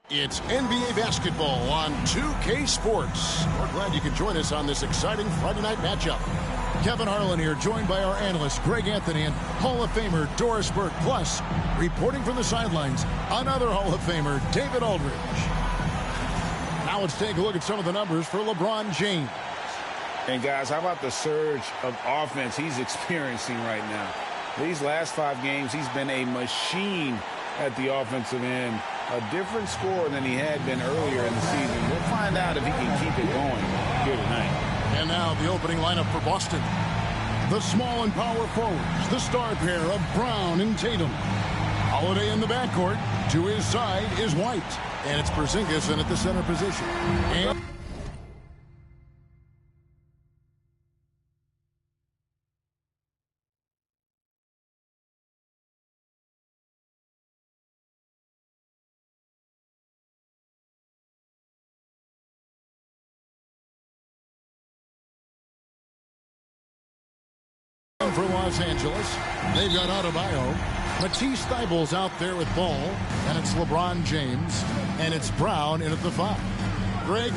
It's NBA basketball on 2K Sports. We're glad you can join us on this exciting Friday night matchup. Kevin Harlan here, joined by our analyst Greg Anthony and Hall of Famer Doris Burke. Plus, reporting from the sidelines, another Hall of Famer, David Aldridge. Now let's take a look at some of the numbers for LeBron James. And guys, how about the surge of offense he's experiencing right now? These last 5 games, he's been a machine at the offensive end. A different score than he had been earlier in the season. We'll find out if he can keep it going here tonight. And now the opening lineup for Boston. The small and power forwards, the star pair of Brown and Tatum. Holiday in the backcourt. To his side is White. And it's Porzingis in at the center position. And for Los Angeles, they've got Adebayo. Matisse Thybulle's out there with ball, and it's LeBron James, and it's Brown in at the 5. Greg.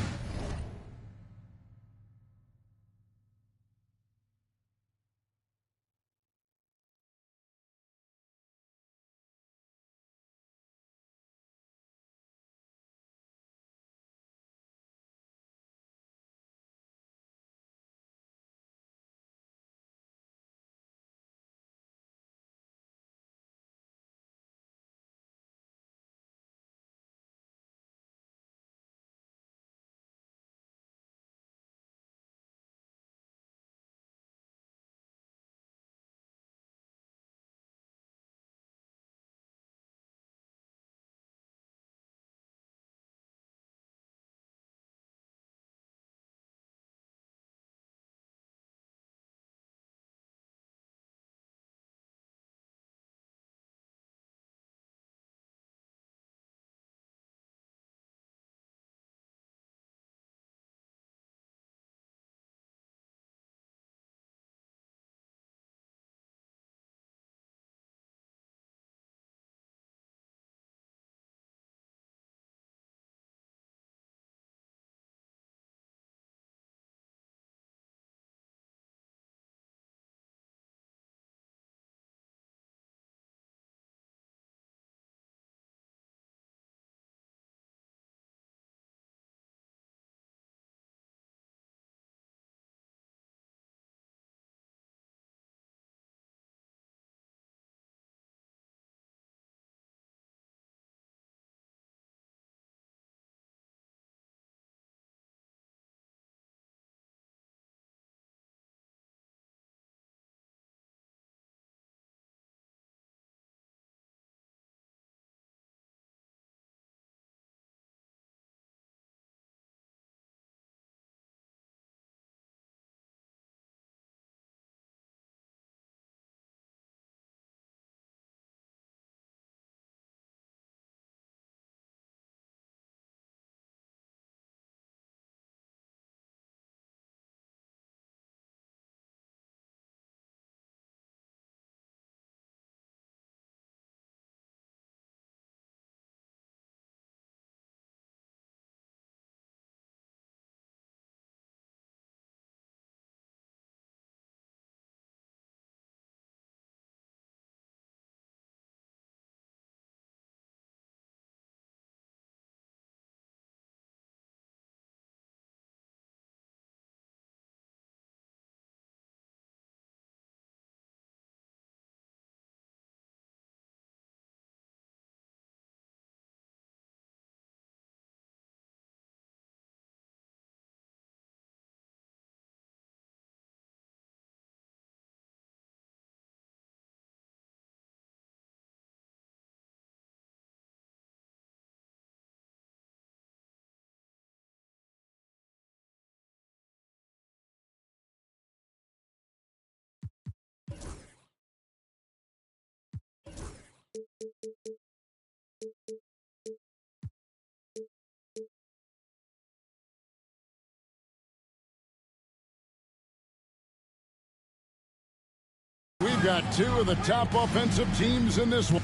We've got 2 of the top offensive teams in this one.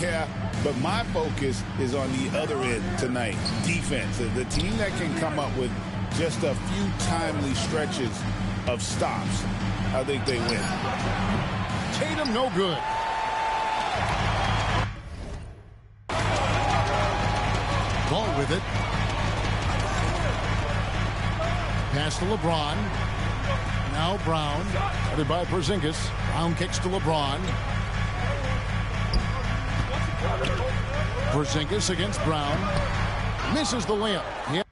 Yeah, but my focus is on the other end tonight, defense. The team that can come up with just a few timely stretches of stops, I think they win. Tatum, no good. Ball with it. Pass to LeBron. Now Brown. Headed by Porzingis. Brown kicks to LeBron. Porzingis against Brown. Misses the layup. Yeah.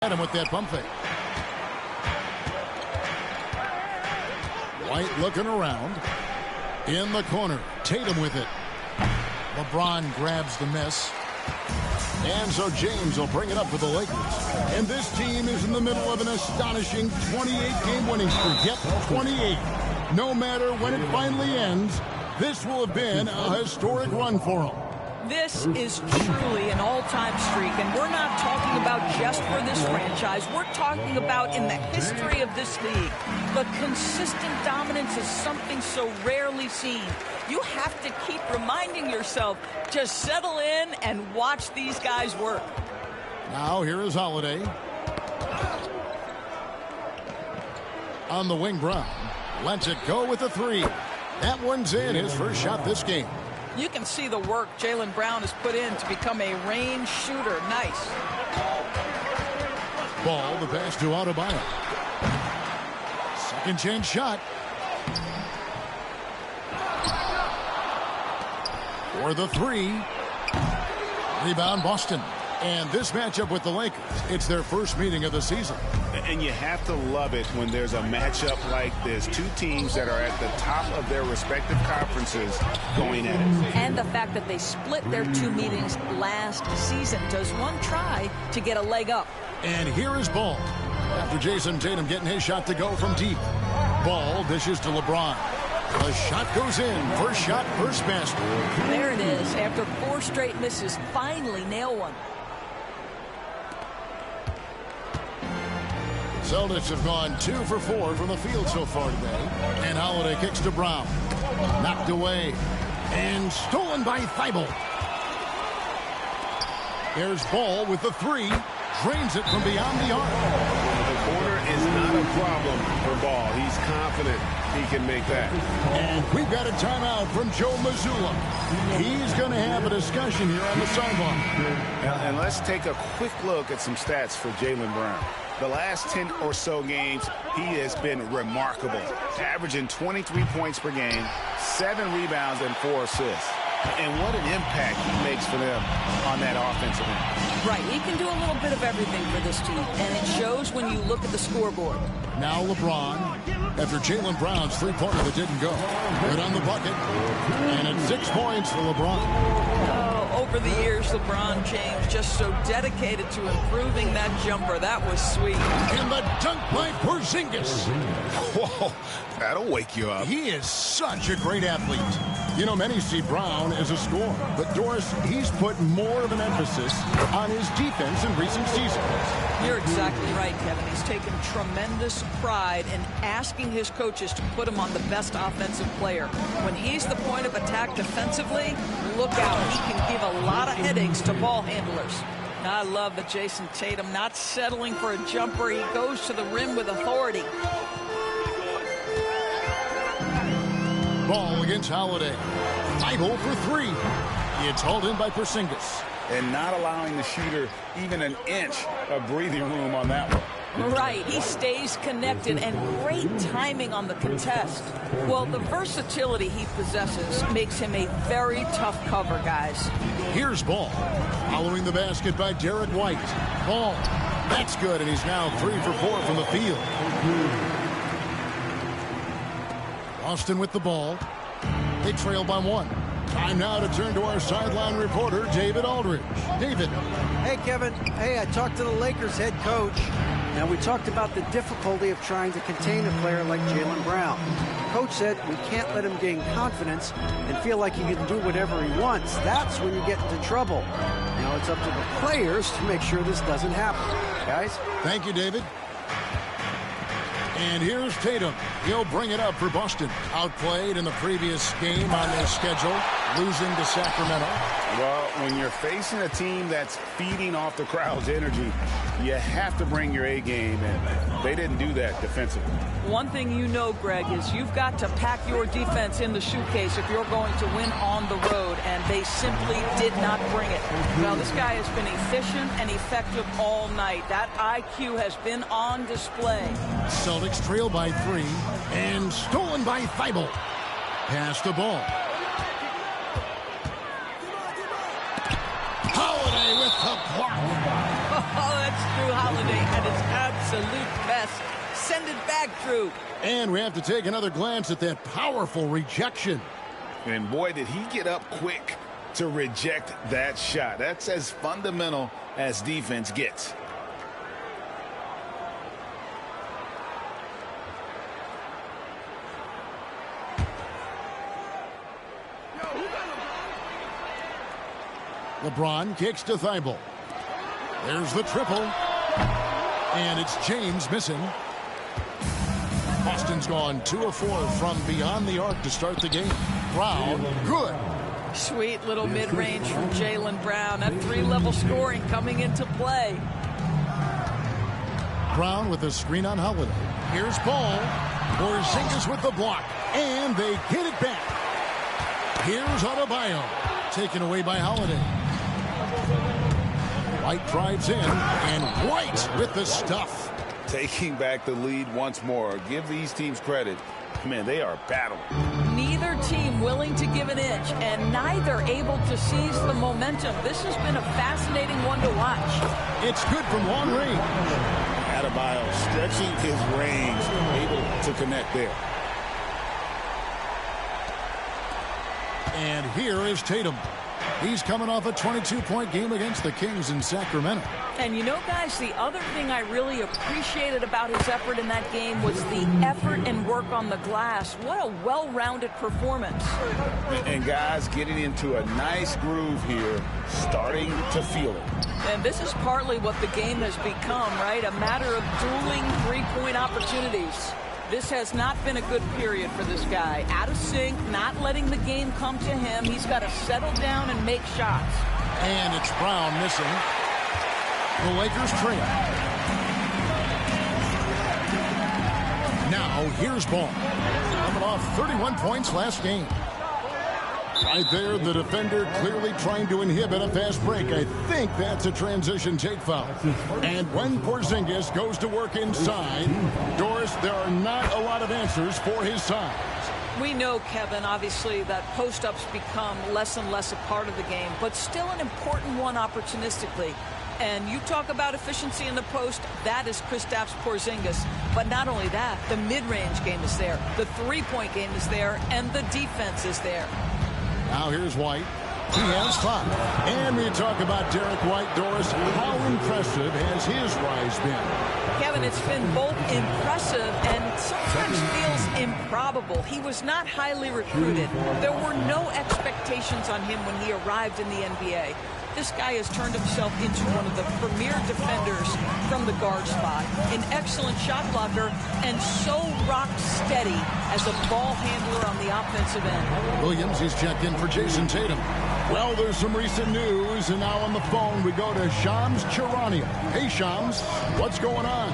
At him with that pump fake. White looking around. In the corner. Tatum with it. LeBron grabs the miss. And so James will bring it up for the Lakers. And this team is in the middle of an astonishing 28-game winning streak. Yep, 28. No matter when it finally ends, This will have been a historic run for him. This is truly an all-time streak, and we're not talking about just for this franchise. We're talking about in the history of this league. The consistent dominance is something so rarely seen. You have to keep reminding yourself to settle in and watch these guys work. Now here is Holiday. On the wing, Brown lets it go with a three. That one's in, his first shot this game. You can see the work Jaylen Brown has put in to become a range shooter. Nice. Ball, the pass to Adebayo. Second chance shot. For the three. Rebound, Boston. And this matchup with the Lakers, it's their first meeting of the season. And you have to love it when there's a matchup like this. Two teams that are at the top of their respective conferences going at it. And the fact that they split their two meetings last season. Does one try to get a leg up? And here is Ball. After Jason Tatum getting his shot to go from deep. Ball dishes to LeBron. The shot goes in. First shot, first basket. There it is. After 4 straight misses, finally nail one. Celtics have gone 2 for 4 from the field so far today. And Holiday kicks to Brown. Knocked away. And stolen by Thibault. There's Ball with the three. Drains it from beyond the arc. The corner is not a problem for Ball. He's confident he can make that. And we've got a timeout from Joe Mazzulla. He's going to have a discussion here on the sideline. And let's take a quick look at some stats for Jaylen Brown. The last 10 or so games, he has been remarkable, averaging 23 points per game, 7 rebounds, and 4 assists. And what an impact he makes for them on that offensive end. Right, he can do a little bit of everything for this team, and it shows when you look at the scoreboard. Now LeBron, after Jaylen Brown's three-pointer that didn't go. Right on the bucket, and it's 6 points for LeBron. Over the years, LeBron James just so dedicated to improving that jumper. That was sweet. And the dunk by Porzingis. Whoa, that'll wake you up. He is such a great athlete. You know, many see Brown as a scorer, but Doris, he's put more of an emphasis on his defense in recent seasons. You're exactly right, Kevin. He's taken tremendous pride in asking his coaches to put him on the best offensive player. When he's the point of attack defensively, look out. He can give a lot of headaches to ball handlers. I love that Jason Tatum not settling for a jumper. He goes to the rim with authority. Ball against Holiday. Thibault for three. It's hauled in by Porzingis. And not allowing the shooter even an inch of breathing room on that one. Right, he stays connected, and great timing on the contest. Well, the versatility he possesses makes him a very tough cover, guys. Here's Ball. Following the basket by Derek White. Ball. That's good, and he's now 3 for 4 from the field. Boston with the ball. They trail by 1. Time now to turn to our sideline reporter, David Aldridge. David. Hey, Kevin. Hey, I talked to the Lakers head coach. Now, we talked about the difficulty of trying to contain a player like Jaylen Brown. Coach said we can't let him gain confidence and feel like he can do whatever he wants. That's when you get into trouble. Now it's up to the players to make sure this doesn't happen. Guys? Thank you, David. And here's Tatum. He'll bring it up for Boston. Outplayed in the previous game on their schedule, losing to Sacramento. Well, when you're facing a team that's feeding off the crowd's energy, you have to bring your A game, and they didn't do that defensively. One thing you know, Greg, is you've got to pack your defense in the suitcase if you're going to win on the road, and they simply did not bring it. Now, this guy has been efficient and effective all night. That IQ has been on display. Celtics trail by 3, and stolen by Thibault. Pass the ball. Holiday with the block. Oh, that's Drew Holiday at his absolute best. Send it back, Drew. And we have to take another glance at that powerful rejection. And boy, did he get up quick to reject that shot. That's as fundamental as defense gets. LeBron kicks to Thibault. There's the triple. And it's James missing. Boston's gone 2 of 4 from beyond the arc to start the game. Brown, good. Sweet little mid-range from Jaylen Brown. That 3-level scoring coming into play. Brown with a screen on Holiday. Here's Ball. Porzingis with the block. And they get it back. Here's Adebayo. Taken away by Holiday. White drives in. And White with the stuff. Taking back the lead once more. Give these teams credit. Man, they are battling. Neither team willing to give an inch, and neither able to seize the momentum. This has been a fascinating one to watch. It's good from long range. Adebayo stretching his range, able to connect there. And here is Tatum. He's coming off a 22-point game against the Kings in Sacramento. And you know, guys, the other thing I really appreciated about his effort in that game was the effort and work on the glass. What a well-rounded performance. And guys getting into a nice groove here, starting to feel it. And this is partly what the game has become, right? A matter of dueling three-point opportunities. This has not been a good period for this guy. Out of sync, not letting the game come to him. He's got to settle down and make shots. And it's Brown missing. The Lakers trail. Now here's Ball. Coming off 31 points last game. Right there, the defender clearly trying to inhibit a fast break. I think that's a transition take foul. And when Porzingis goes to work inside, Doris, there are not a lot of answers for his size. We know, Kevin, obviously, that post-ups become less and less a part of the game, but still an important one opportunistically. And you talk about efficiency in the post, that is Kristaps Porzingis. But not only that, the mid-range game is there, the three-point game is there, and the defense is there. Now here's White. He has 5. And we talk about Derek White, Doris. How impressive has his rise been? Kevin, it's been both impressive and sometimes feels improbable. He was not highly recruited. There were no expectations on him when he arrived in the NBA. This guy has turned himself into one of the premier defenders from the guard spot. An excellent shot blocker and so rock steady as a ball handler on the offensive end. Williams, he's checked in for Jason Tatum. Well, there's some recent news, and now on the phone we go to Shams Charania. Hey, Shams, what's going on?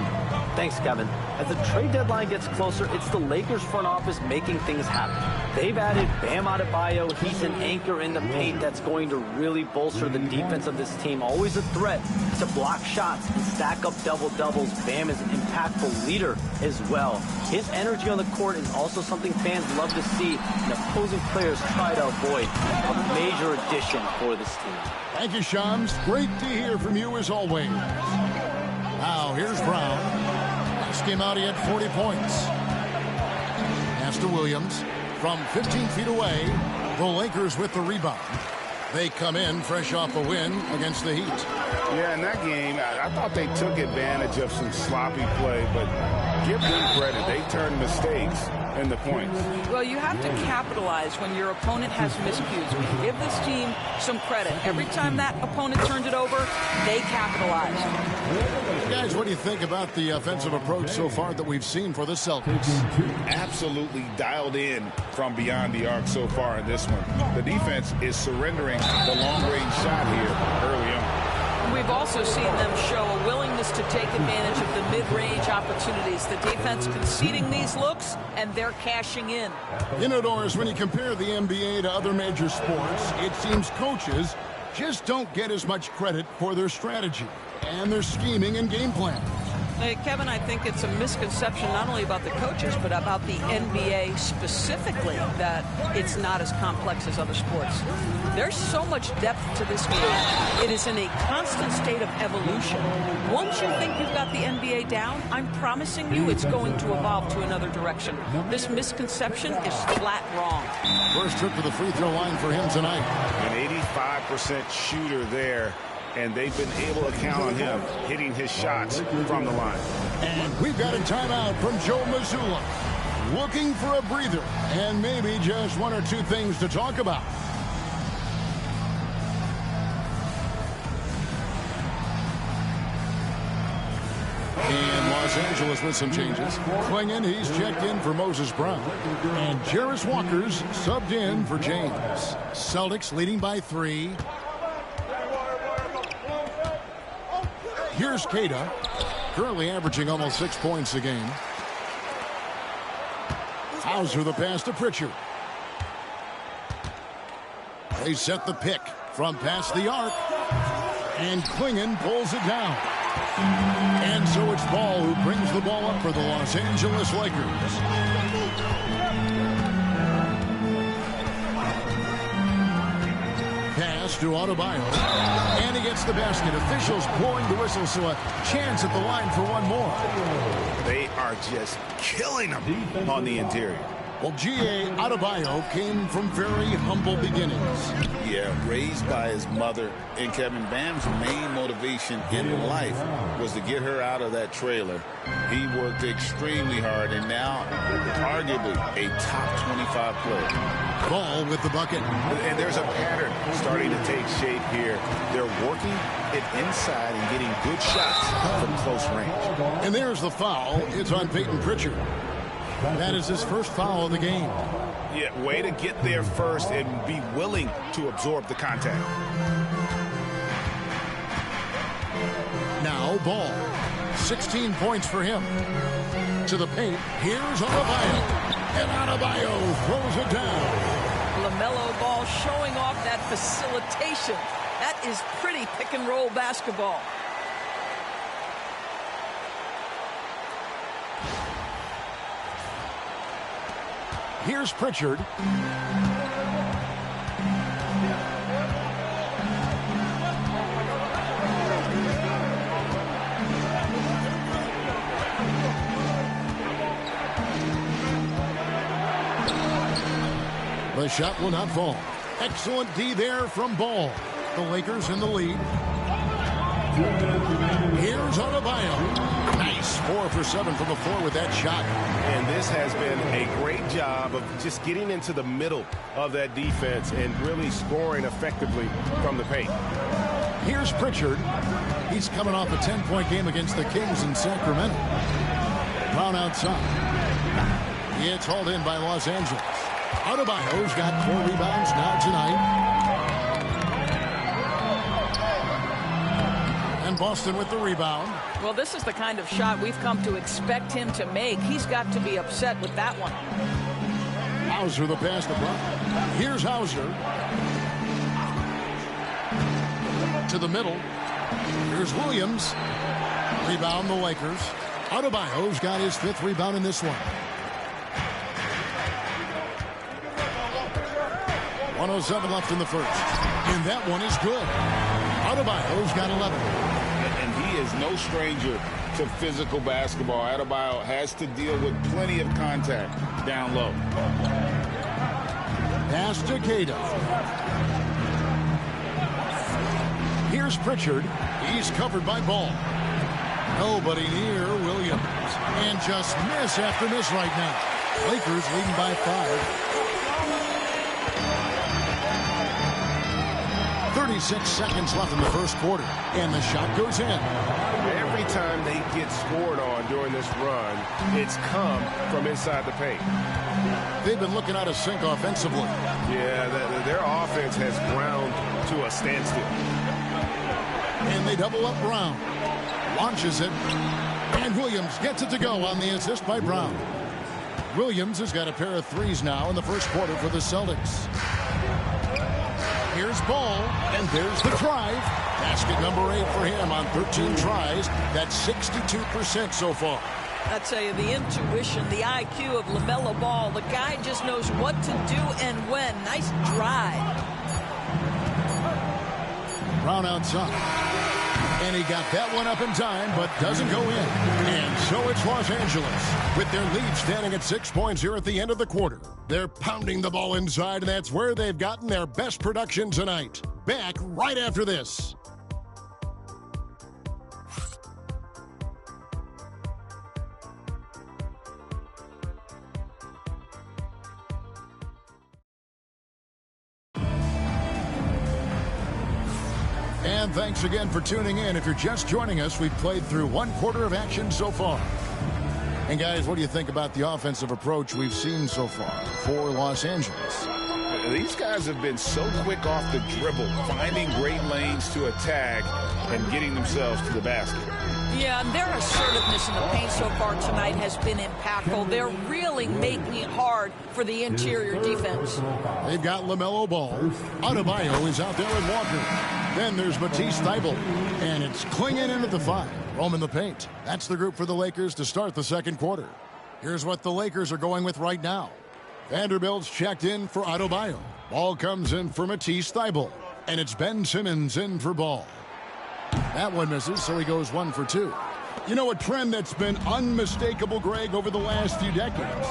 Thanks, Kevin. As the trade deadline gets closer, it's the Lakers front office making things happen. They've added Bam Adebayo. He's an anchor in the paint that's going to really bolster the defense of this team. Always a threat to block shots and stack up double-doubles. Bam is an impactful leader as well. His energy on the court is also something fans love to see, and opposing players try to avoid. A major addition for this team. Thank you, Shams. Great to hear from you as always. Now, here's Brown. Last game out, he had 40 points. Pass to Williams. From 15 feet away, the Lakers with the rebound. They come in fresh off a win against the Heat. Yeah, in that game, I thought they took advantage of some sloppy play, but give them credit. They turned mistakes into points. Well, you have to capitalize when your opponent has miscues. We can give this team some credit. Every time that opponent turned it over, they capitalized. Guys, what do you think about the offensive approach so far that we've seen for the Celtics? Absolutely dialed in from beyond the arc so far in this one. The defense is surrendering the long-range shot here early on. We've also seen them show a willingness to take advantage of the mid-range opportunities. The defense conceding these looks, and they're cashing in. You know, Doris, when you compare the NBA to other major sports, it seems coaches just don't get as much credit for their strategy and their scheming and game plan. Hey, Kevin, I think it's a misconception not only about the coaches, but about the NBA specifically, that it's not as complex as other sports. There's so much depth to this game. It is in a constant state of evolution. Once you think you've got the NBA down, I'm promising you it's going to evolve to another direction. This misconception is flat wrong. First trip to the free throw line for him tonight. An 85% shooter there. And they've been able to count on him hitting his shots from the line. And we've got a timeout from Joe Mazzulla. looking for a breather and maybe just one or two things to talk about. And Los Angeles with some changes. Klingon, he's checked in for Moses Brown. And Jarris Walker's subbed in for James. Celtics leading by 3. Here's Keita, currently averaging almost 6 points a game. Hauser the pass to Pritchard. They set the pick from past the arc. And Klingon pulls it down. And so it's Ball who brings the ball up for the Los Angeles Lakers. Pass to Adebayo. And he gets the basket. Officials blowing the whistle, so a chance at the line for one more. They are just killing them on the interior. Well, G.A. Adebayo came from very humble beginnings. Yeah, raised by his mother. And Kevin, Bam's main motivation in life was to get her out of that trailer. He worked extremely hard and now arguably a top 25 player. Ball with the bucket. And there's a pattern starting to take shape here. They're working it inside and getting good shots from close range. And there's the foul. It's on Peyton Pritchard. That is his first foul of the game. Yeah, way to get there first and be willing to absorb the contact. Now Ball. 16 points for him. To the paint. Here's Adebayo. And Adebayo throws it down. LaMelo Ball showing off that facilitation. That is pretty pick-and-roll basketball. Here's Pritchard. The shot will not fall. Excellent D there from Ball. The Lakers in the lead. Here's Adebayo. Nice 4 for 7 from the floor with that shot. And this has been a great job of just getting into the middle of that defense and really scoring effectively from the paint. Here's Pritchard. He's coming off a 10-point game against the Kings in Sacramento. Brown outside. It's hauled in by Los Angeles. Adebayo's got 4 rebounds now tonight. And Boston with the rebound. Well, this is the kind of shot we've come to expect him to make. He's got to be upset with that one. Hauser the pass to Brown. Here's Hauser. To the middle. Here's Williams. Rebound the Lakers. Adebayo's got his 5th rebound in this one. 1:07 left in the first. And that one is good. Adebayo's got 11. And he is no stranger to physical basketball. Adebayo has to deal with plenty of contact down low. Pass to Keita. Here's Pritchard. He's covered by Ball. Nobody near Williams. And just miss after miss right now. Lakers leading by 5. 36 seconds left in the first quarter. And the shot goes in. Every time they get scored on during this run, it's come from inside the paint. They've been looking out of sync offensively. Yeah, their offense has ground to a standstill. And they double up Brown. Launches it. And Williams gets it to go on the assist by Brown. Williams has got a pair of threes now in the first quarter for the Celtics. Here's Ball, and there's the drive. Basket number 8 for him on 13 tries. That's 62% so far. I tell you, the intuition, the IQ of LaMelo Ball, the guy just knows what to do and when. Nice drive. Brown outside. And he got that one up in time, but doesn't go in. And so it's Los Angeles with their lead standing at 6 points here at the end of the quarter. They're pounding the ball inside, and that's where they've gotten their best production tonight. Back right after this. And thanks again for tuning in. If you're just joining us, we've played through 1/4 of action so far. And guys, what do you think about the offensive approach we've seen so far for Los Angeles? These guys have been so quick off the dribble, finding great lanes to attack and getting themselves to the basket. Yeah, and their assertiveness in the paint so far tonight has been impactful. They're really making it hard for the interior defense. They've got LaMelo Ball. Adebayo is out there with Walker. Then there's Matisse Thybulle. And it's Klingon in at the 5. Roaming the paint. That's the group for the Lakers to start the second quarter. Here's what the Lakers are going with right now. Vanderbilt's checked in for Adebayo. Ball comes in for Matisse Thybulle. And it's Ben Simmons in for Ball. That one misses, so he goes 1 for 2. You know, a trend that's been unmistakable, Greg, over the last few decades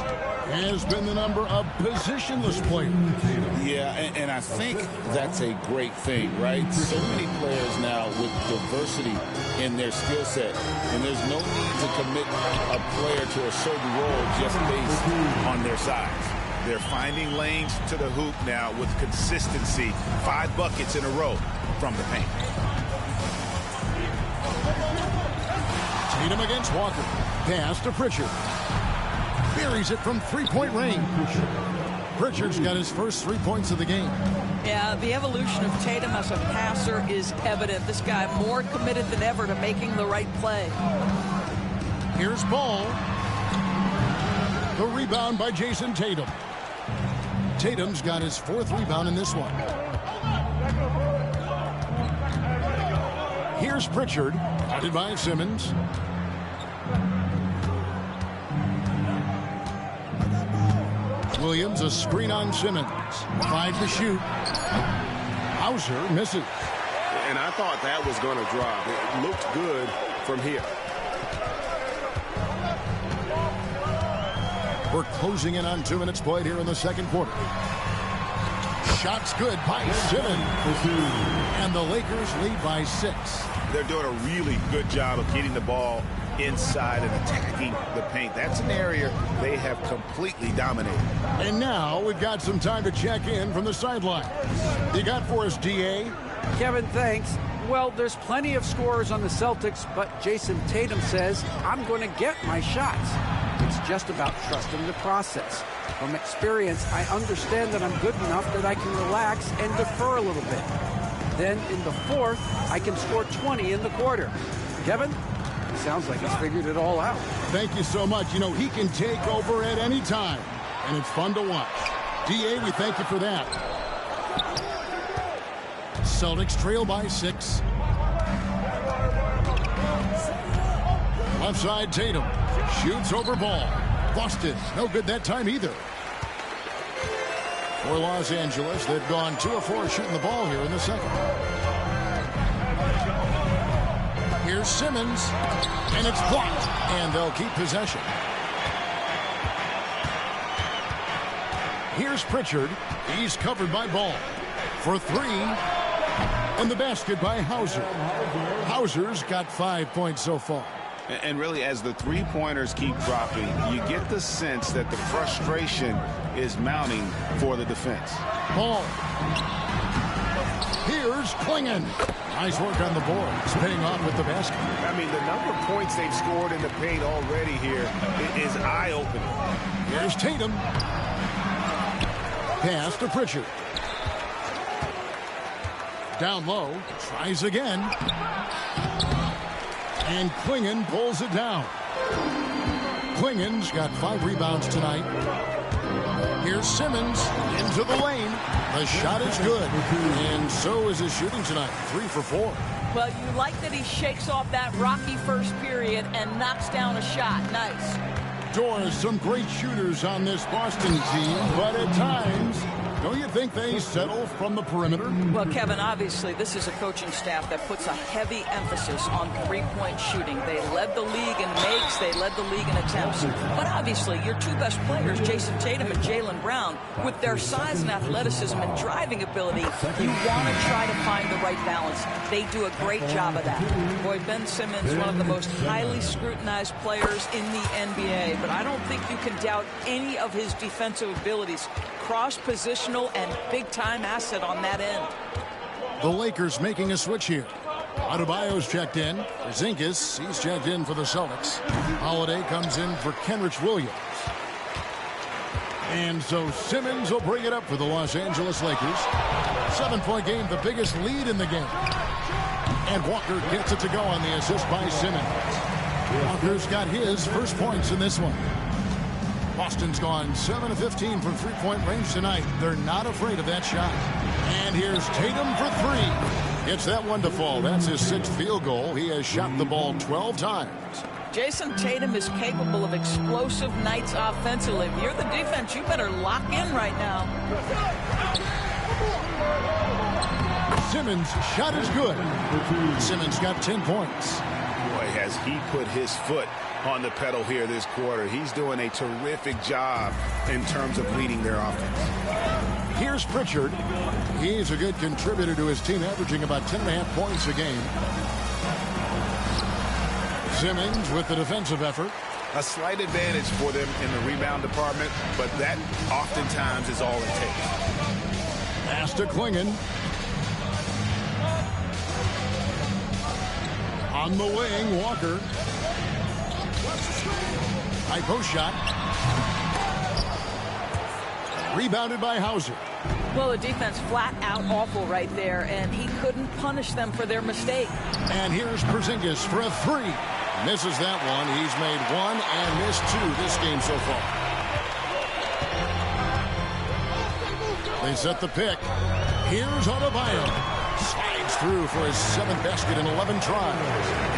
has been the number of positionless players. Yeah, and I think that's a great thing, right? So many players now with diversity in their skill set, and there's no need to commit a player to a certain role just based on their size. They're finding lanes to the hoop now with consistency. 5 buckets in a row from the paint. Tatum against Walker. Pass to Pritchard. Buries it from three-point range. Pritchard's got his first 3 points of the game. Yeah, the evolution of Tatum as a passer is evident. This guy more committed than ever to making the right play. Here's Ball. The rebound by Jason Tatum. Tatum's got his 4th rebound in this one. Here's Pritchard, guarded by Simmons. Williams, a screen on Simmons. 5 to shoot. Hauser misses. And I thought that was going to drop. It looked good from here. We're closing in on 2 minutes played here in the second quarter. Shot's good by Simmons. And the Lakers lead by 6. They're doing a really good job of getting the ball inside and attacking the paint. That's an area they have completely dominated. And now we've got some time to check in from the sideline. You got for us, DA? Kevin, thanks. Well, there's plenty of scorers on the Celtics, but Jason Tatum says, I'm going to get my shots. It's just about trusting the process. From experience, I understand that I'm good enough that I can relax and defer a little bit. Then in the 4th, I can score 20 in the quarter. Kevin, sounds like he's figured it all out. Thank you so much. You know, he can take over at any time, and it's fun to watch. DA, we thank you for that. Celtics trail by 6. Left side, Tatum. Shoots over Ball. Busted. No good that time either. For Los Angeles, they've gone 2 of 4 shooting the ball here in the second. Here's Simmons, and it's blocked, and they'll keep possession. Here's Pritchard. He's covered by Ball. For 3, and the basket by Hauser. Hauser's got 5 points so far. And really, as the 3-pointers keep dropping, you get the sense that the frustration is mounting for the defense. Ball. Here's Klingon. Nice work on the board. It's paying off with the basket. I mean, the number of points they've scored in the paint already here is eye-opening. Here's Tatum. Pass to Pritchard. Down low. Tries again. And Klingon pulls it down. Klingon's got 5 rebounds tonight. Here's Simmons into the lane. The shot is good. And so is his shooting tonight. 3 for 4. Well, you like that he shakes off that rocky first period and knocks down a shot. Nice. Doris, some great shooters on this Boston team, but at times, don't you think they settle from the perimeter? Well, Kevin, obviously, this is a coaching staff that puts a heavy emphasis on three-point shooting. They led the league in makes. They led the league in attempts. But obviously, your 2 best players, Jason Tatum and Jaylen Brown, with their size and athleticism and driving ability, you want to try to find the right balance. They do a great job of that. Boy, Ben Simmons, one of the most highly scrutinized players in the NBA, but I don't think you can doubt any of his defensive abilities. Cross-positional and big-time asset on that end. The Lakers making a switch here. Adebayo's checked in. Porzingis, he's checked in for the Celtics. Holiday comes in for Kenrich Williams. And so Simmons will bring it up for the Los Angeles Lakers. 7-point game, the biggest lead in the game. And Walker gets it to go on the assist by Simmons. Walker's got his first points in this one. Boston's gone 7 of 15 from three-point range tonight. They're not afraid of that shot. And here's Tatum for three. Gets that one to fall. That's his 6th field goal. He has shot the ball 12 times. Jason Tatum is capable of explosive nights offensively. If you're the defense, you better lock in right now. Simmons' shot is good. Simmons got 10 points. Boy, has he put his foot on the pedal here this quarter. He's doing a terrific job in terms of leading their offense. Here's Pritchard. He's a good contributor to his team, averaging about 10.5 points a game. Simmons with the defensive effort. A slight advantage for them in the rebound department, but that oftentimes is all it takes. Pass to Klingon. On the wing, Walker. High post shot. Rebounded by Hauser. Well, the defense flat out awful right there, and he couldn't punish them for their mistake. And here's Porzingis for a three. Misses that one. He's made one and missed two this game so far. They set the pick. Here's Adebayo. Slides through for his 7th basket in 11 tries.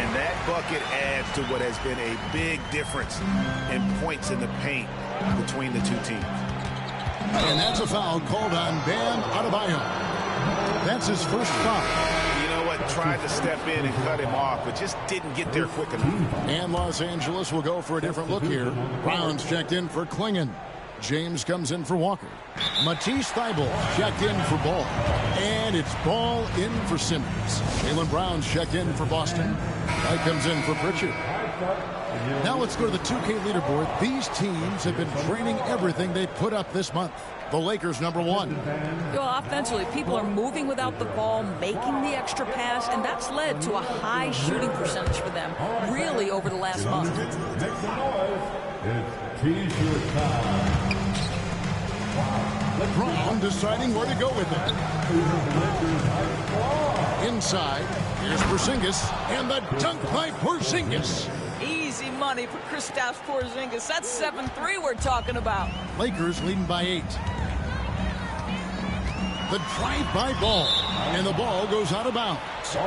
And that bucket adds to what has been a big difference in points in the paint between the two teams. And that's a foul called on Bam Adebayo. That's his first foul. You know what? Tried to step in and cut him off, but just didn't get there quick enough. And Los Angeles will go for a different look here. Brown's checked in for Klingon. James comes in for Walker. Matisse Thybulle checked in for Ball. And it's Ball in for Simmons. Jaylen Brown's checked in for Boston. Wright comes in for Pritchard. Now let's go to the 2K leaderboard. These teams have been training everything they put up this month. The Lakers #1. Well, offensively, people are moving without the ball, making the extra pass, and that's led to a high shooting percentage for them, really, over the last month. Lebron deciding where to go with it. Inside, here's Porzingis, and the dunk by Porzingis. Easy money for Kristaps Porzingis. That's 7-3 we're talking about. Lakers leading by 8. The drive by Ball, and the ball goes out of bounds.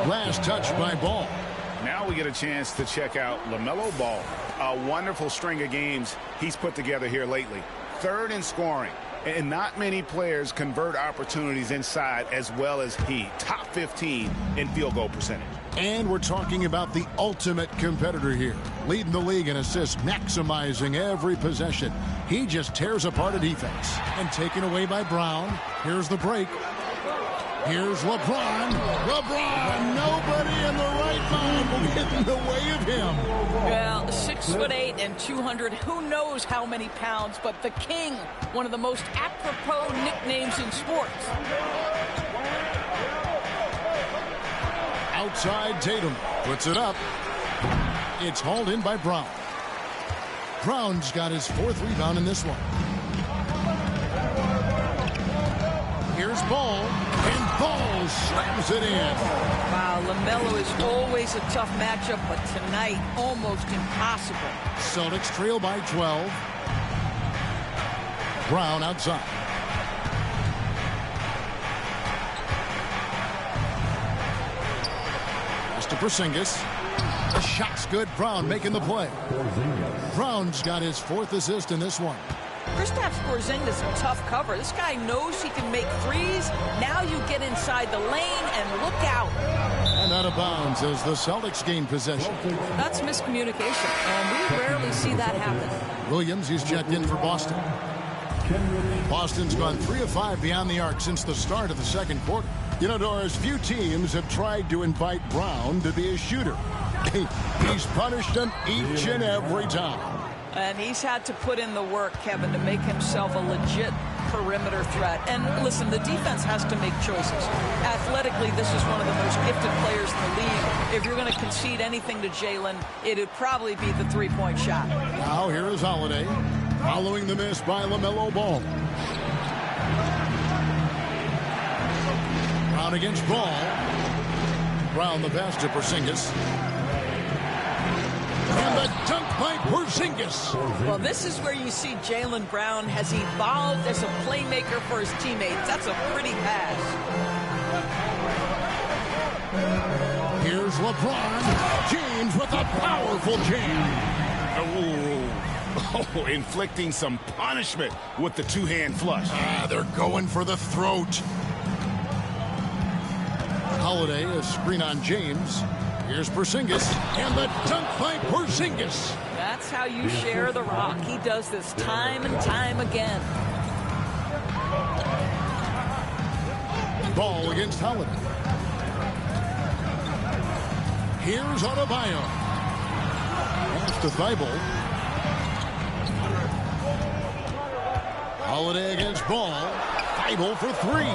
Last touch by Ball. Now we get a chance to check out LaMelo Ball. A wonderful string of games he's put together here lately. 3rd in scoring. And not many players convert opportunities inside as well as he. Top 15 in field goal percentage. And we're talking about the ultimate competitor here. Leading the league in assists, maximizing every possession. He just tears apart a defense. And taken away by Brown. Here's the break. Here's LeBron. LeBron, nobody in the right mind will get in the way of him. Well, 6'8" and 200, who knows how many pounds, but the King, one of the most apropos nicknames in sports. Outside, Tatum puts it up. It's hauled in by Brown. Brown's got his 4th rebound in this one. Here's Ball, and Ball slams it in. Wow, LaMelo is always a tough matchup, but tonight, almost impossible. Celtics trail by 12. Brown outside. To Porzingis. The shot's good. Brown making the play. Brown's got his 4th assist in this one. Kristaps Porzingis, a tough cover. This guy knows he can make threes. Now you get inside the lane and look out. And out of bounds as the Celtics gain possession. That's miscommunication, and we rarely see that happen. Williams, he's checked in for Boston. Boston's gone 3 of 5 beyond the arc since the start of the second quarter. You know, Doris, few teams have tried to invite Brown to be a shooter. He's punished them each and every time. And he's had to put in the work, Kevin, to make himself a legit perimeter threat. And listen, the defense has to make choices. Athletically, this is one of the most gifted players in the league. If you're going to concede anything to Jalen, it'd probably be the three-point shot. Now here is Holiday, following the miss by LaMelo Ball. Brown against Ball. Brown the pass to Porzingis. And the dunk by Porzingis. Well, this is where you see Jaylen Brown has evolved as a playmaker for his teammates. That's a pretty pass. Here's LeBron James with a powerful jam. Oh, inflicting some punishment with the two-hand flush. They're going for the throat. Holiday, a screen on James. Here's Porzingis, and the dunk by Porzingis. That's how you share the rock. He does this time and time again. Ball against Holiday. Here's Adebayo. Pass to Thibault. Holiday against Ball. Thibault for three.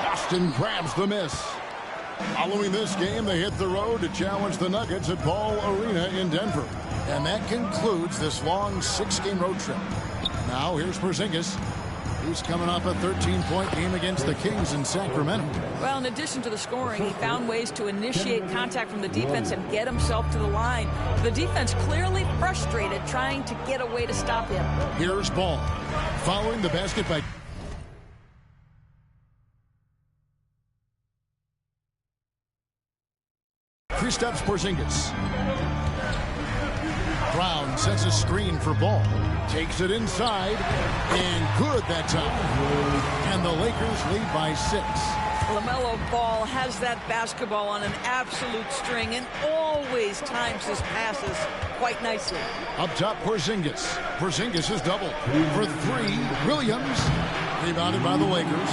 Boston grabs the miss. Following this game, they hit the road to challenge the Nuggets at Ball Arena in Denver. And that concludes this long 6-game road trip. Now here's Porzingis. He's coming off a 13-point game against the Kings in Sacramento. Well, in addition to the scoring, he found ways to initiate contact from the defense and get himself to the line. The defense clearly frustrated trying to get a way to stop him. Here's Ball. Following the basket by Kristaps Porzingis. Brown sets a screen for Ball. Takes it inside. And good that time. And the Lakers lead by 6. LaMelo Ball has that basketball on an absolute string and always times his passes quite nicely. Up top, Porzingis. Porzingis is double. For three, Williams. Rebounded by the Lakers.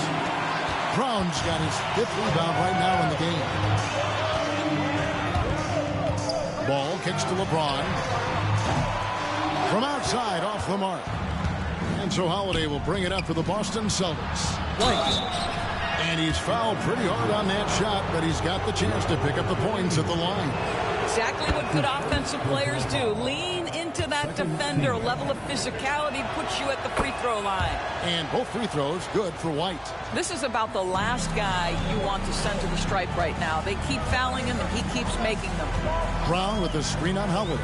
Brown's got his 5th rebound right now in the game. Ball kicks to LeBron. From outside, off the mark. And so Holiday will bring it up for the Boston Celtics. White. And he's fouled pretty hard on that shot, but he's got the chance to pick up the points at the line. Exactly what good offensive players do. Lean into that defender. A level of physicality puts you at the free throw line. And both free throws good for White. This is about the last guy you want to send to the stripe right now. They keep fouling him, and he keeps making them. Brown with the screen on Holiday.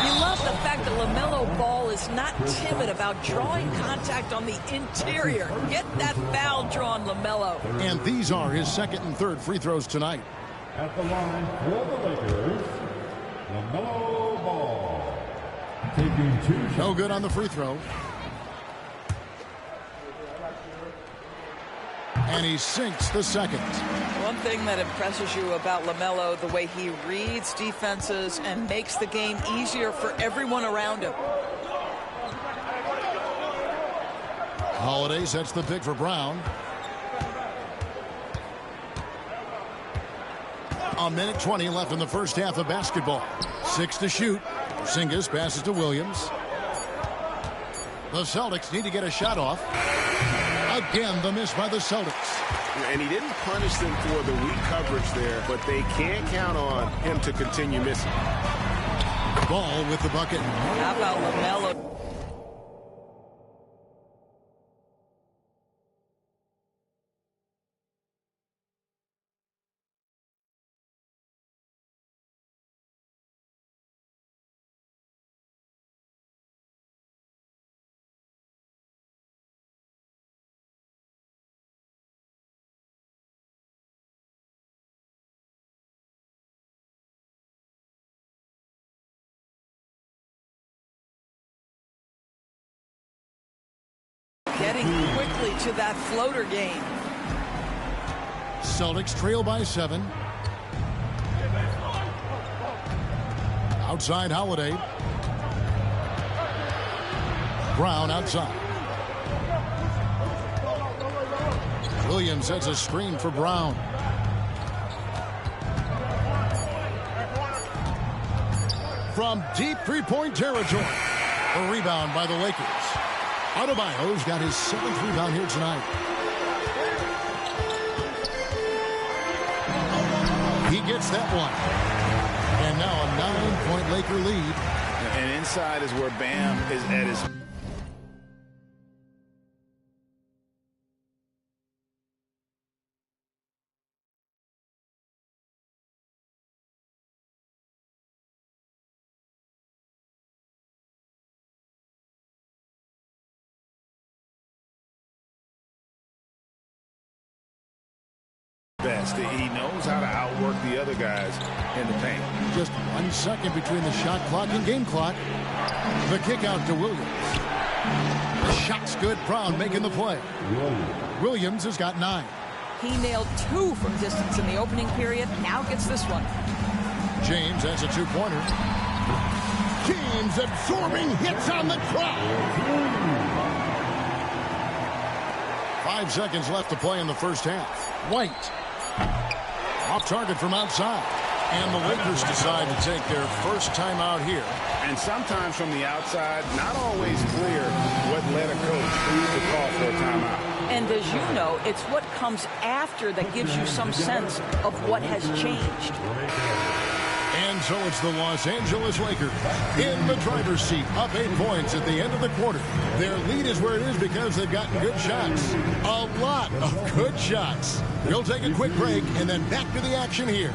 You love the fact that LaMelo Ball is not timid about drawing contact on the interior. Get that foul drawn, LaMelo. And these are his 2nd and 3rd free throws tonight. At the line for the Lakers, LaMelo Ball. Taking 2 shots. No good on the free throw. And he sinks the 2nd. One thing that impresses you about LaMelo, the way he reads defenses and makes the game easier for everyone around him. Holiday sets the pick for Brown. A minute 20 left in the first half of basketball. 6 to shoot. Porzingis passes to Williams. The Celtics need to get a shot off. Again, the miss by the Celtics. And he didn't punish them for the weak coverage there, but they can't count on him to continue missing. Ball with the bucket. How about LaMelo? Getting quickly to that floater game. Celtics trail by 7. Outside Holiday. Brown outside. Williams sets a screen for Brown. From deep three-point territory. A rebound by the Lakers. Adebayo's got his 7th rebound here tonight. He gets that one. And now a 9-point Laker lead. And inside is where Bam is at his... best. He knows how to outwork the other guys in the paint. Just 1 second between the shot clock and game clock. The kick out to Williams. The shot's good. Brown making the play. Williams has got 9. He nailed 2 from distance in the opening period. Now gets this one. James has a 2-pointer. James absorbing hits on the crowd. 5 seconds left to play in the first half. White. Off target from outside. And the Lakers decide to take their first timeout here. And sometimes from the outside, not always clear what led a coach to call for a timeout. And as you know, it's what comes after that gives you some sense of what has changed. And so it's the Los Angeles Lakers in the driver's seat, up 8 points at the end of the quarter. Their lead is where it is because they've gotten good shots. A lot of good shots. We'll take a quick break and then back to the action here.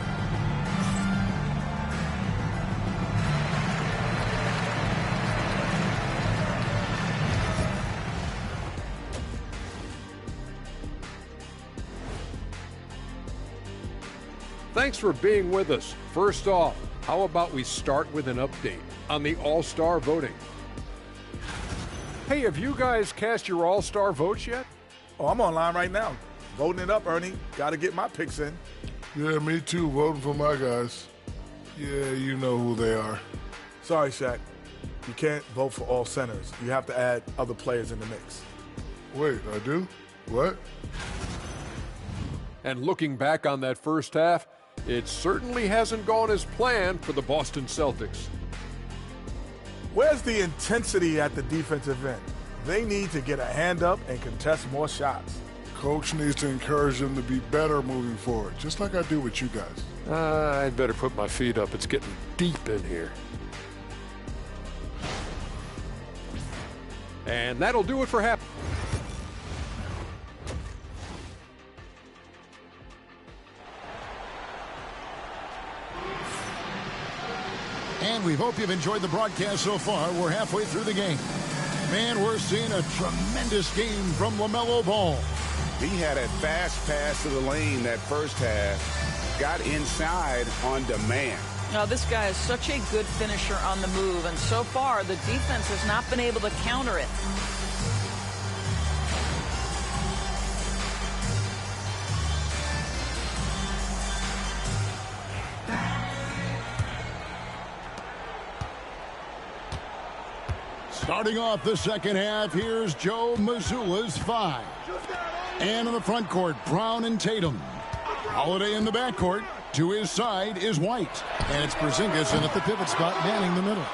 Thanks for being with us. First off, how about we start with an update on the All-Star voting? Hey, have you guys cast your All-Star votes yet? Oh, I'm online right now. Voting it up, Ernie. Got to get my picks in. Yeah, me too. Voting for my guys. Yeah, you know who they are. Sorry, Shaq. You can't vote for all centers. You have to add other players in the mix. Wait, I do? What? And looking back on that first half, it certainly hasn't gone as planned for the Boston Celtics. Where's the intensity at the defensive end? They need to get a hand up and contest more shots. Coach needs to encourage them to be better moving forward, just like I do with you guys. I'd better put my feet up. It's getting deep in here. And that'll do it for half. And we hope you've enjoyed the broadcast so far. We're halfway through the game. Man, we're seeing a tremendous game from LaMelo Ball. He had a fast pass to the lane that first half. Got inside on demand. Now, this guy is such a good finisher on the move, and so far the defense has not been able to counter it. Starting off the second half, here's Joe Mazzulla's 5. And in the front court, Brown and Tatum. Holiday in the backcourt. To his side is White. And it's Porzingis in at the pivot spot, manning the middle.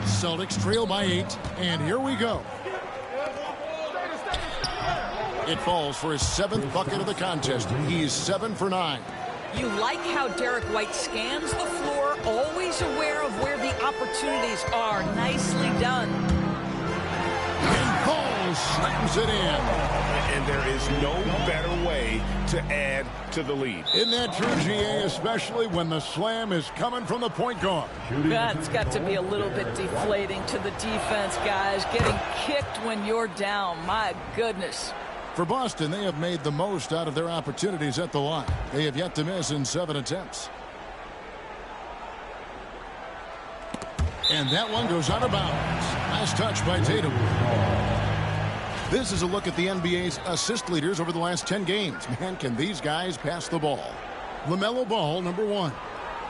Celtics trail by 8, and here we go. It falls for his 7th bucket of the contest. He's 7 for 9. You like how Derek White scans the floor, always aware of where the opportunities are. Nicely done. And Paul slams it in. And there is no better way to add to the lead. Isn't that true, GA, especially when the slam is coming from the point guard? That's got to be a little bit deflating to the defense, guys. Getting kicked when you're down. My goodness. For Boston, they have made the most out of their opportunities at the line. They have yet to miss in 7 attempts. And that one goes out of bounds. Nice touch by Tatum. This is a look at the NBA's assist leaders over the last 10 games. Man, can these guys pass the ball? LaMelo Ball, number 1.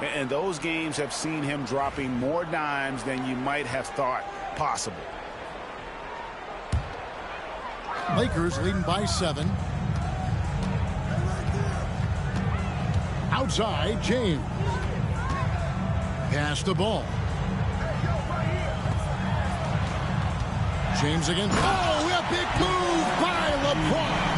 And those games have seen him dropping more dimes than you might have thought possible. Lakers leading by 7. Outside, James. Pass the ball. James again. Oh, a big move by LeBron.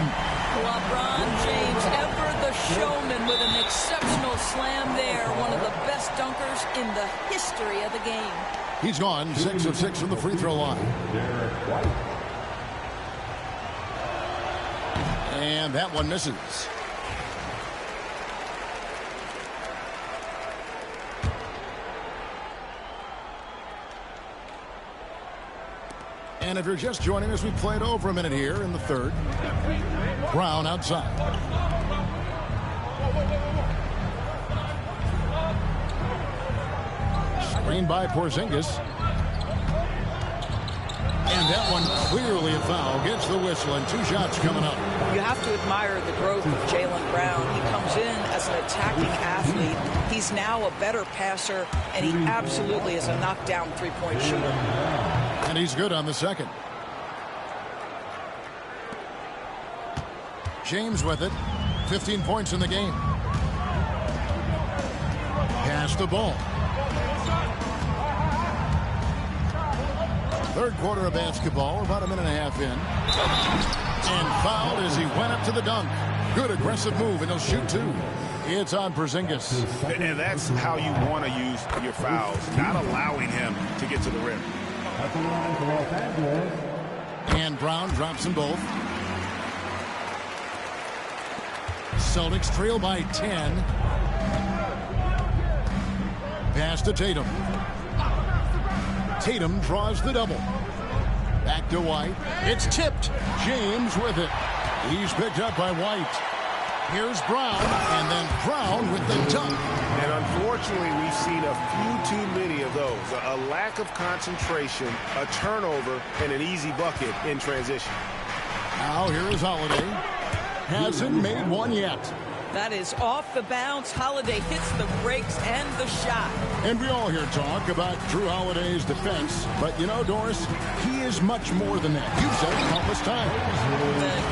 LeBron James, ever the showman, with an exceptional slam there. One of the best dunkers in the history of the game. He's gone 6 of 6 from the free throw line. And that one misses. And if you're just joining us, we played over a minute here in the third. Brown outside. Screen by Porzingis. And that one clearly a foul. Gets the whistle, and 2 shots coming up. You have to admire the growth of Jaylen Brown. He comes in as an attacking athlete. He's now a better passer, and he absolutely is a knockdown three-point shooter. And he's good on the second. James with it. 15 points in the game. Pass the ball. Third quarter of basketball, about a minute and a half in. And fouled as he went up to the dunk. Good aggressive move, and he'll shoot 2. It's on Porzingis. And that's how you want to use your fouls, not allowing him to get to the rim. And Brown drops them both. Celtics trail by 10. Pass to Tatum. Tatum draws the double. Back to White. It's tipped. James with it. He's picked up by White. Here's Brown, and then Brown with the dunk. And unfortunately, we've seen a few too many of those. A lack of concentration, a turnover, and an easy bucket in transition. Now here is Holiday. Hasn't made one yet. That is off the bounce. Holiday hits the brakes and the shot. And we all hear talk about Drew Holiday's defense. But you know, Doris, he is much more than that. You've said it countless times.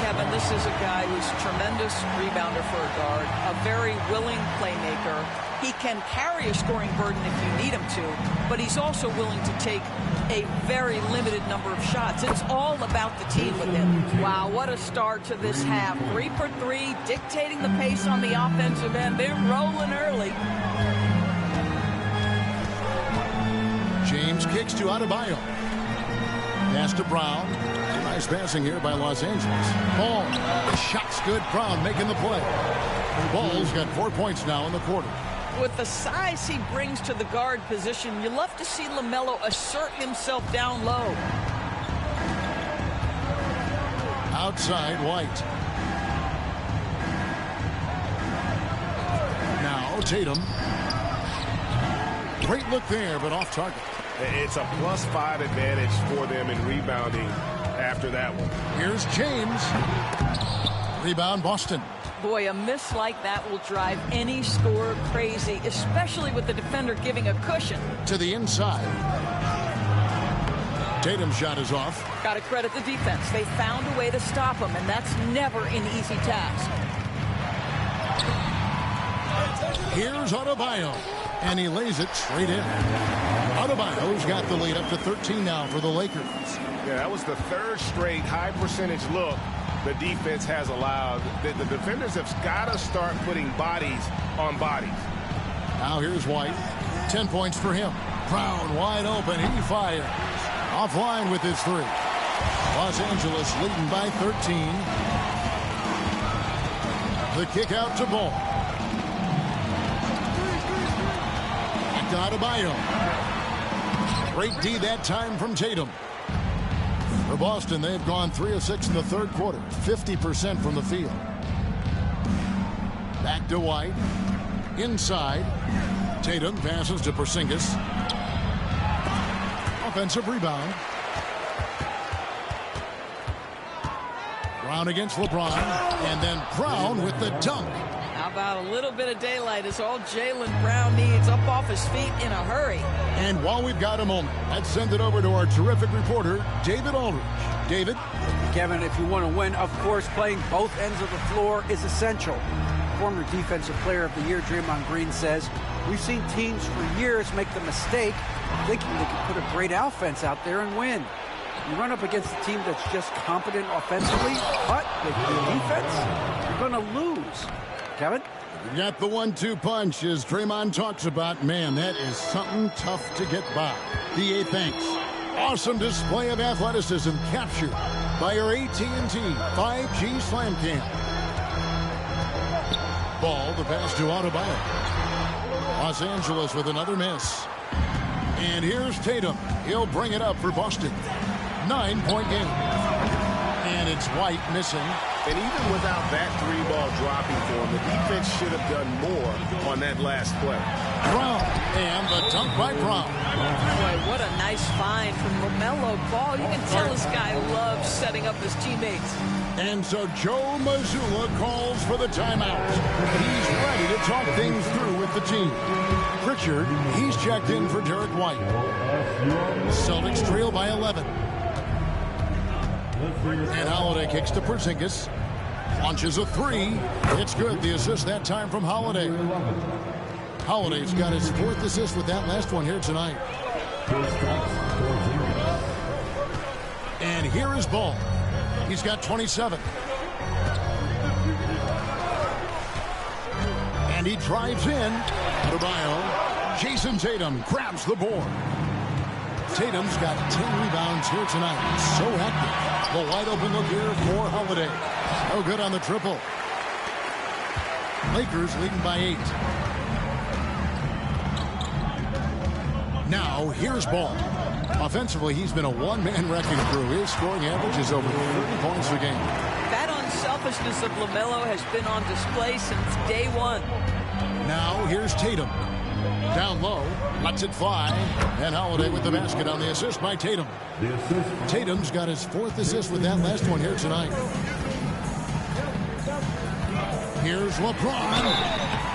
Kevin, this is a guy who's a tremendous rebounder for a guard, a very willing playmaker. He can carry a scoring burden if you need him to, but he's also willing to take a very limited number of shots. It's all about the team with him. Wow, what a start to this half. 3 for 3, dictating the pace on the offensive end. They're rolling early. James kicks to Adebayo. Pass to Brown. Nice passing here by Los Angeles. Ball. The shot's good. Brown making the play. Ball's got 4 points now in the quarter. With the size he brings to the guard position, you love to see LaMelo assert himself down low. Outside, White. Now Tatum. Great look there, but off target. It's a +5 advantage for them in rebounding after that one. Here's James. Rebound, Boston. Boy, a miss like that will drive any scorer crazy, especially with the defender giving a cushion. To the inside. Tatum's shot is off. Got to credit the defense. They found a way to stop him, and that's never an easy task. Here's Adebayo, and he lays it straight in. Adebayo's got the lead up to 13 now for the Lakers. Yeah, that was the 3rd straight high percentage look the defense has allowed. The defenders have got to start putting bodies on bodies. Now here's White. 10 points for him. Brown wide open. He fires. Offline with his 3. Los Angeles leading by 13. The kick out to Ball. Back to Adebayo. Great D that time from Tatum. For Boston, they've gone 3 of 6 in the third quarter. 50% from the field. Back to White. Inside. Tatum passes to Porzingis. Offensive rebound. Brown against LeBron. And then Brown with the dunk. How about a little bit of daylight is all Jaylen Brown needs, up off his feet in a hurry. And while we've got a moment, let's send it over to our terrific reporter, David Aldridge. David? Kevin, if you want to win, of course, playing both ends of the floor is essential. Former Defensive Player of the Year Draymond Green says, we've seen teams for years make the mistake thinking they could put a great offense out there and win. You run up against a team that's just competent offensively, but with good defense, you're going to lose. Kevin? You got the 1-2 punch, as Draymond talks about. Man, that is something tough to get by. DA thanks. Awesome display of athleticism captured by our AT&T 5G Slam Cam. Ball, the pass to Adebayo. Los Angeles with another miss. And here's Tatum. He'll bring it up for Boston. 9-point game. And it's White missing. And even without that three-ball dropping for him, the defense should have done more on that last play. Brown, and the dunk by Brown. Boy, what a nice find from LaMelo Ball. You can tell this guy loves setting up his teammates. And so Joe Mazzulla calls for the timeout. He's ready to talk things through with the team. Pritchard, he's checked in for Derek White. Celtics trail by 11. And Holiday kicks to Porzingis. Launches a three. It's good. The assist that time from Holiday. Holiday's got his 4th assist with that last one here tonight. And here is Ball. He's got 27. And he drives in. Adebayo. Jason Tatum grabs the board. Tatum's got 10 rebounds here tonight. So active. The wide open look here for Holiday. No good on the triple. Lakers leading by 8. Now here's Ball. Offensively, he's been a one-man wrecking crew. His scoring average is over 30 points a game. That unselfishness of LaMelo has been on display since day one. Now here's Tatum. Down low, lets it fly, and Holiday with the basket on the assist by Tatum. Tatum's got his 4th assist with that last one here tonight. Here's LeBron.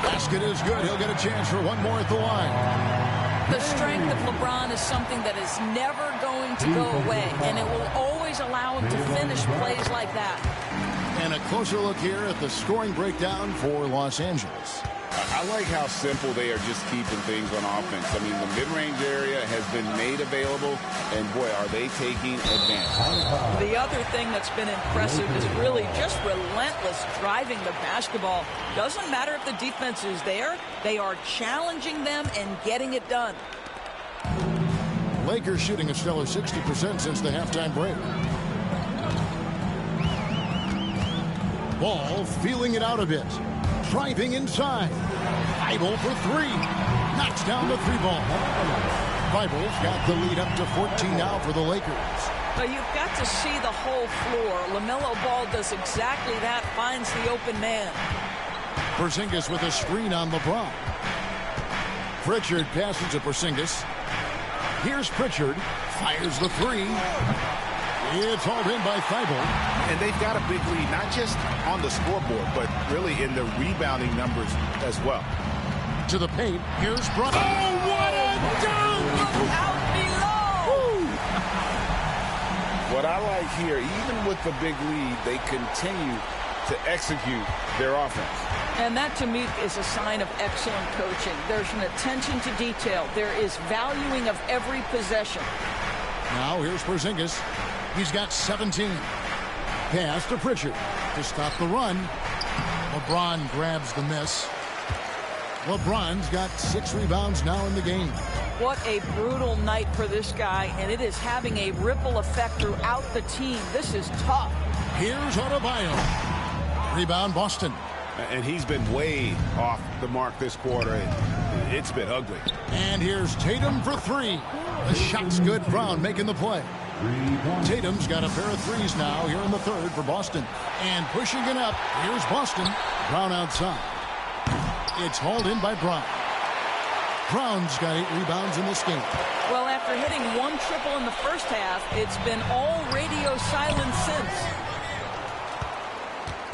Basket is good. He'll get a chance for one more at the line. The strength of LeBron is something that is never going to go away, and it will always allow him to finish plays like that. And a closer look here at the scoring breakdown for Los Angeles. I like how simple they are just keeping things on offense. I mean, the mid-range area has been made available, and boy, are they taking advantage. The other thing that's been impressive is really just relentless driving the basketball. Doesn't matter if the defense is there, they are challenging them and getting it done. Lakers shooting a stellar 60% since the halftime break. Ball feeling it out a bit. Driving inside. Bible for 3. Knocks down the 3-ball. Bible's got the lead up to 14 now for the Lakers. But you've got to see the whole floor. LaMelo Ball does exactly that, finds the open man. Porzingis with a screen on LeBron. Pritchard passes to Porzingis. Here's Pritchard. Fires the 3. It's hauled in by Thibault. And they've got a big lead, not just on the scoreboard, but really in the rebounding numbers as well. To the paint. Here's Brown. Oh, what a dunk! Out below! What I like here, even with the big lead, they continue to execute their offense. And that, to me, is a sign of excellent coaching. There's an attention to detail. There is valuing of every possession. Now here's Porzingis. He's got 17. Pass to Pritchard to stop the run. LeBron grabs the miss. LeBron's got 6 rebounds now in the game. What a brutal night for this guy, and it is having a ripple effect throughout the team. This is tough. Here's Adebayo. Rebound Boston. And he's been way off the mark this quarter. It's been ugly. And here's Tatum for 3. The shot's good. Brown making the play. Tatum's got a pair of 3s now here in the 3rd for Boston. And pushing it up. Here's Boston. Brown outside. It's hauled in by Brown. Brown's got 8 rebounds in this game. Well, after hitting 1 triple in the first half, it's been all radio silence since.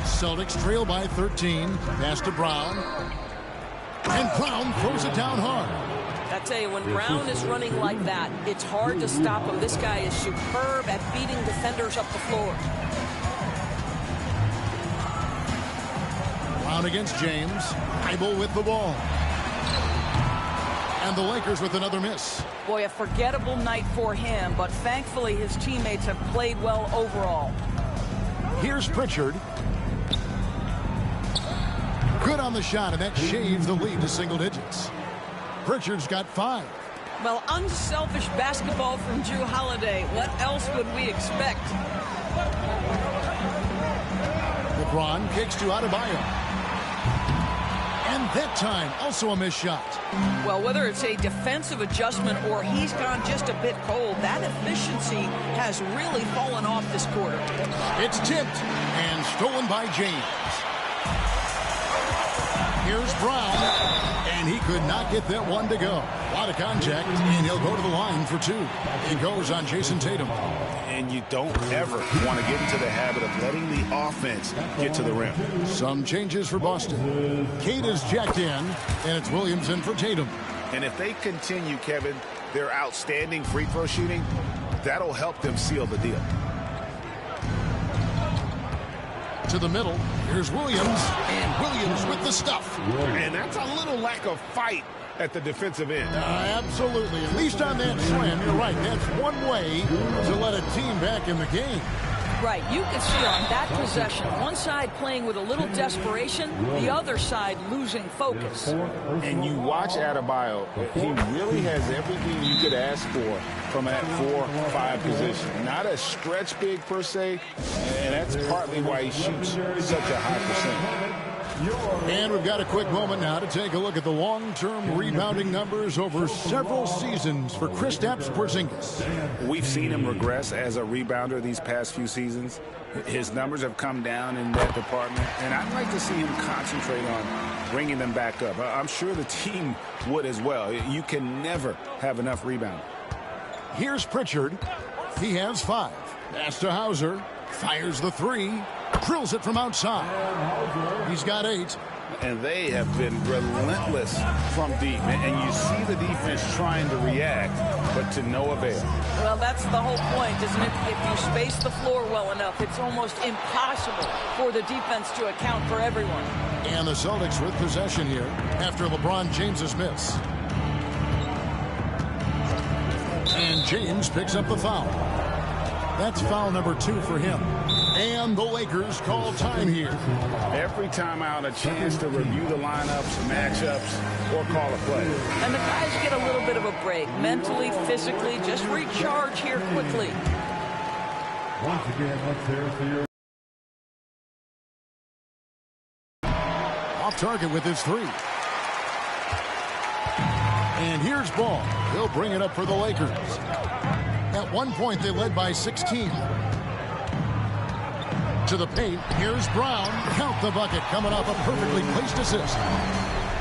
Celtics trail by 13. Pass to Brown. And Brown throws it down hard. I tell you, when Brown is running like that, it's hard to stop him. This guy is superb at beating defenders up the floor. Brown against James. Bible with the ball. And the Lakers with another miss. Boy, a forgettable night for him, but thankfully his teammates have played well overall. Here's Pritchard. Good on the shot, and that shaves the lead to single digits. Pritchard's got 5. Well, unselfish basketball from Jrue Holiday. What else would we expect? LeBron kicks to Adebayo. And that time, also a missed shot. Well, whether it's a defensive adjustment or he's gone just a bit cold, that efficiency has really fallen off this quarter. It's tipped and stolen by James. Here's Brown, and he could not get that one to go. A lot of contact, and he'll go to the line for 2. He goes on Jason Tatum. And you don't ever want to get into the habit of letting the offense get to the rim. Some changes for Boston. Cade is jacked in, and it's Williams in for Tatum. And if they continue, Kevin, their outstanding free throw shooting, that'll help them seal the deal. To the middle, here's Williams, and Williams with the stuff. And that's a little lack of fight at the defensive end. Absolutely. At least on that slam, you're right. That's one way to let a team back in the game. Right. You can see on that possession, one side playing with a little desperation, the other side losing focus. And you watch Adebayo, he really has everything you could ask for from that 4-5 position. Not a stretch big per se, and that's partly why he shoots such a high percentage. And we've got a quick moment now to take a look at the long-term rebounding numbers over several seasons for Kristaps Porzingis. We've seen him regress as a rebounder these past few seasons. His numbers have come down in that department, and I'd like to see him concentrate on bringing them back up. I'm sure the team would as well. You can never have enough rebounding. Here's Pritchard. He has 5. Pass to Hauser. Fires the 3. Drills it from outside. He's got 8. And they have been relentless from deep. And you see the defense trying to react, but to no avail. Well, that's the whole point, isn't it? If you space the floor well enough, it's almost impossible for the defense to account for everyone. And the Celtics with possession here after LeBron James's miss. And James picks up the foul. That's foul number 2 for him. And the Lakers call time here. Every time out, a chance to review the lineups, matchups, or call a play. And the guys get a little bit of a break. Mentally, physically, just recharge here quickly. Once again, let's hear it for your... Off target with his 3. And here's Ball. He'll bring it up for the Lakers. At one point, they led by 16. To the paint, here's Brown. Count the bucket, coming off a perfectly placed assist.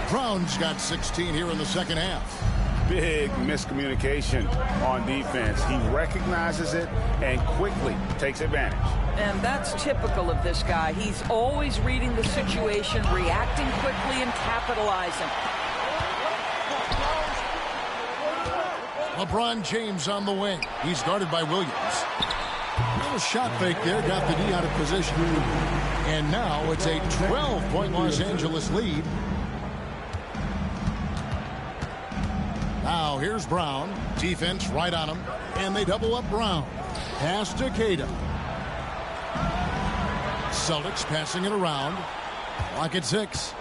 Brown's got 16 here in the second half. Big miscommunication on defense. He recognizes it and quickly takes advantage. And that's typical of this guy. He's always reading the situation, reacting quickly, and capitalizing. LeBron James on the wing. He's guarded by Williams. A little shot fake there, got the D out of position. And now it's a 12-point Los Angeles lead. Now here's Brown. Defense right on him. And they double up Brown. Pass to Cade. Celtics passing it around. Clock at 6.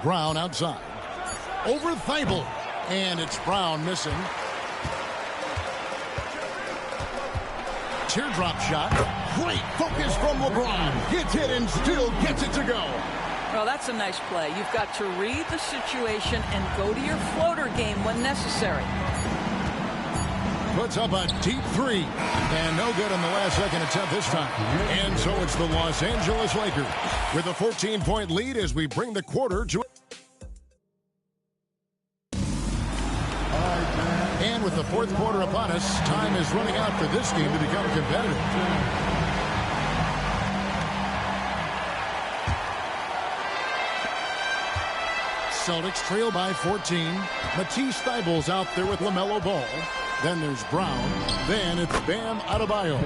Brown outside. Over Thibault. And it's Brown missing. Teardrop shot. Great focus from LeBron. Gets it and still gets it to go. Well, that's a nice play. You've got to read the situation and go to your floater game when necessary. Puts up a deep 3. And no good on the last second attempt this time. And so it's the Los Angeles Lakers with a 14-point lead as we bring the quarter to... And with the fourth quarter upon us, time is running out for this game to become competitive. Celtics trail by 14. Matisse Thybulle's out there with LaMelo Ball. Then there's Brown. Then it's Bam Adebayo.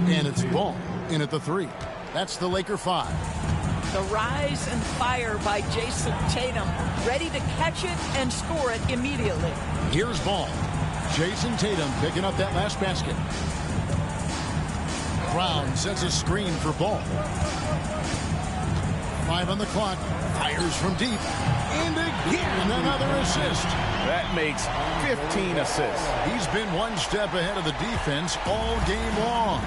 And it's Ball in at the 3. That's the Laker 5. The rise and fire by Jason Tatum, ready to catch it and score it immediately. Here's ball. Jason Tatum picking up that last basket. Brown sets a screen for Ball. 5 on the clock. Fires from deep. And again, another assist. That makes 15 assists. He's been one step ahead of the defense all game long.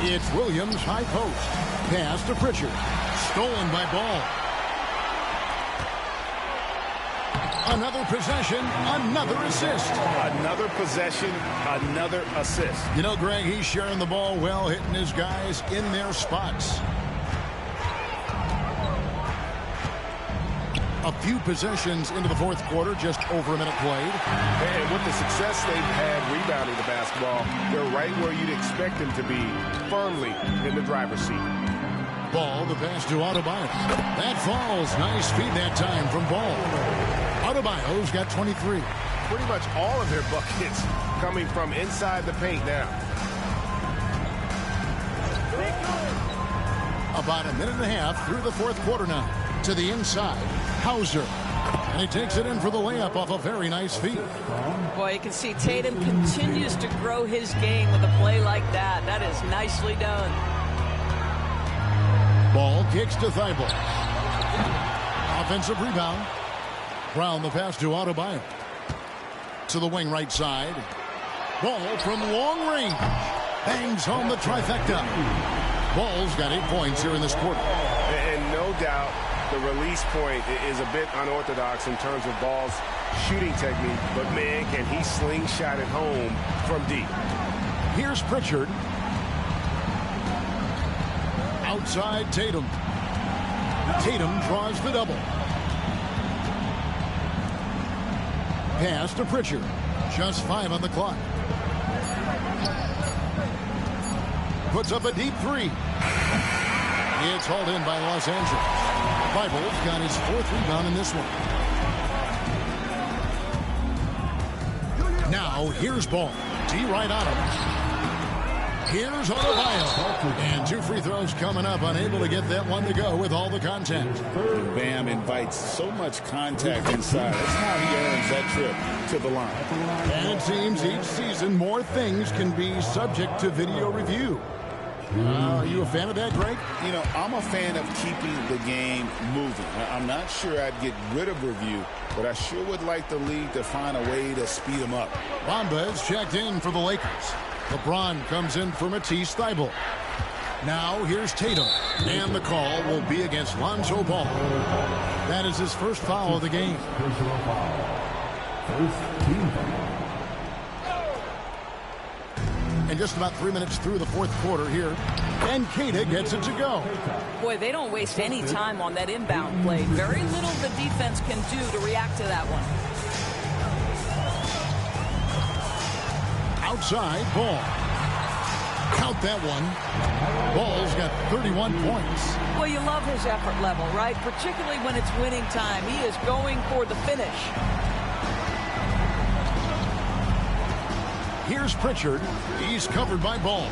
It's Williams, high post. Pass to Pritchard. Stolen by Ball. Another possession, another assist. Another possession, another assist. You know, Greg, he's sharing the ball well, hitting his guys in their spots. A few possessions into the fourth quarter, just over a minute played. And with the success they've had rebounding the basketball, they're right where you'd expect them to be, firmly in the driver's seat. Ball, the pass to Adebayo. That falls. Nice feed that time from Ball. Adebayo's got 23. Pretty much all of their buckets coming from inside the paint now. About a minute and a half through the fourth quarter now. To the inside, Hauser. And he takes it in for the layup off a very nice feed. Boy, you can see Tatum continues to grow his game with a play like that. That is nicely done. Ball kicks to Thibault. Offensive rebound. Brown the pass to Adebayo. To the wing right side. Ball from long range. Bangs home the trifecta. Ball's got 8 points here in this quarter. And no doubt the release point is a bit unorthodox in terms of Ball's shooting technique. But, man, can he slingshot it home from deep. Here's Pritchard. Outside Tatum. Tatum draws the double. Pass to Pritchard. Just 5 on the clock. Puts up a deep 3. It's hauled in by Los Angeles. Thibault's got his 4th rebound in this one. Now here's Ball. D right on him. Here's Adebayo. And 2 free throws coming up. Unable to get that one to go with all the contact. Bam invites so much contact inside. That's how he earns that trip to the line. And it seems each season more things can be subject to video review. Are you a fan of that, Greg? You know, I'm a fan of keeping the game moving. I'm not sure I'd get rid of review, but I sure would like the league to find a way to speed them up. Bamba is checked in for the Lakers. LeBron comes in for Matisse Thybulle. Now here's Tatum. And the call will be against Lonzo Ball. That is his first foul of the game. Personal foul. First team foul. And just about 3 minutes through the fourth quarter here. And Keita gets it to go. Boy, they don't waste any time on that inbound play. Very little the defense can do to react to that one. Outside, Ball. Count that one. Ball's got 31 points. Well, you love his effort level, right? Particularly when it's winning time. He is going for the finish. Here's Pritchard. He's covered by Ball.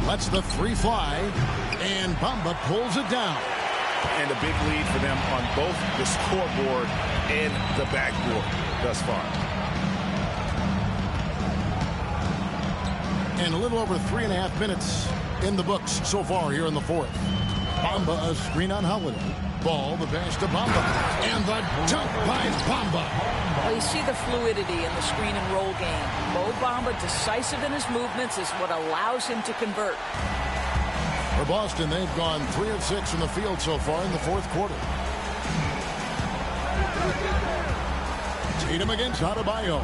Lets the 3 fly. And Bamba pulls it down. And a big lead for them on both the scoreboard and the backboard thus far. And a little over 3.5 minutes in the books so far here in the fourth. Bamba, a screen on Holiday. Ball, the pass to Bamba. And the dunk by Bamba. Well, you see the fluidity in the screen and roll game. Mo Bamba, decisive in his movements, is what allows him to convert. For Boston, they've gone 3 of 6 from the field so far in the fourth quarter. Tatum against Adebayo.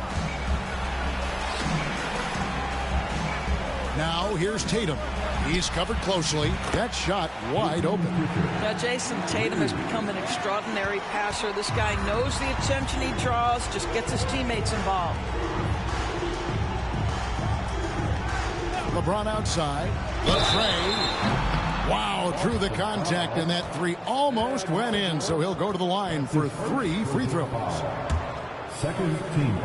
Now here's Tatum. He's covered closely. That shot wide open. Now, Jason Tatum has become an extraordinary passer. This guy knows the attention he draws, just gets his teammates involved. LeBron outside. The tray. Wow, through the contact, and that 3 almost went in, so he'll go to the line for 3 free throws. Second team.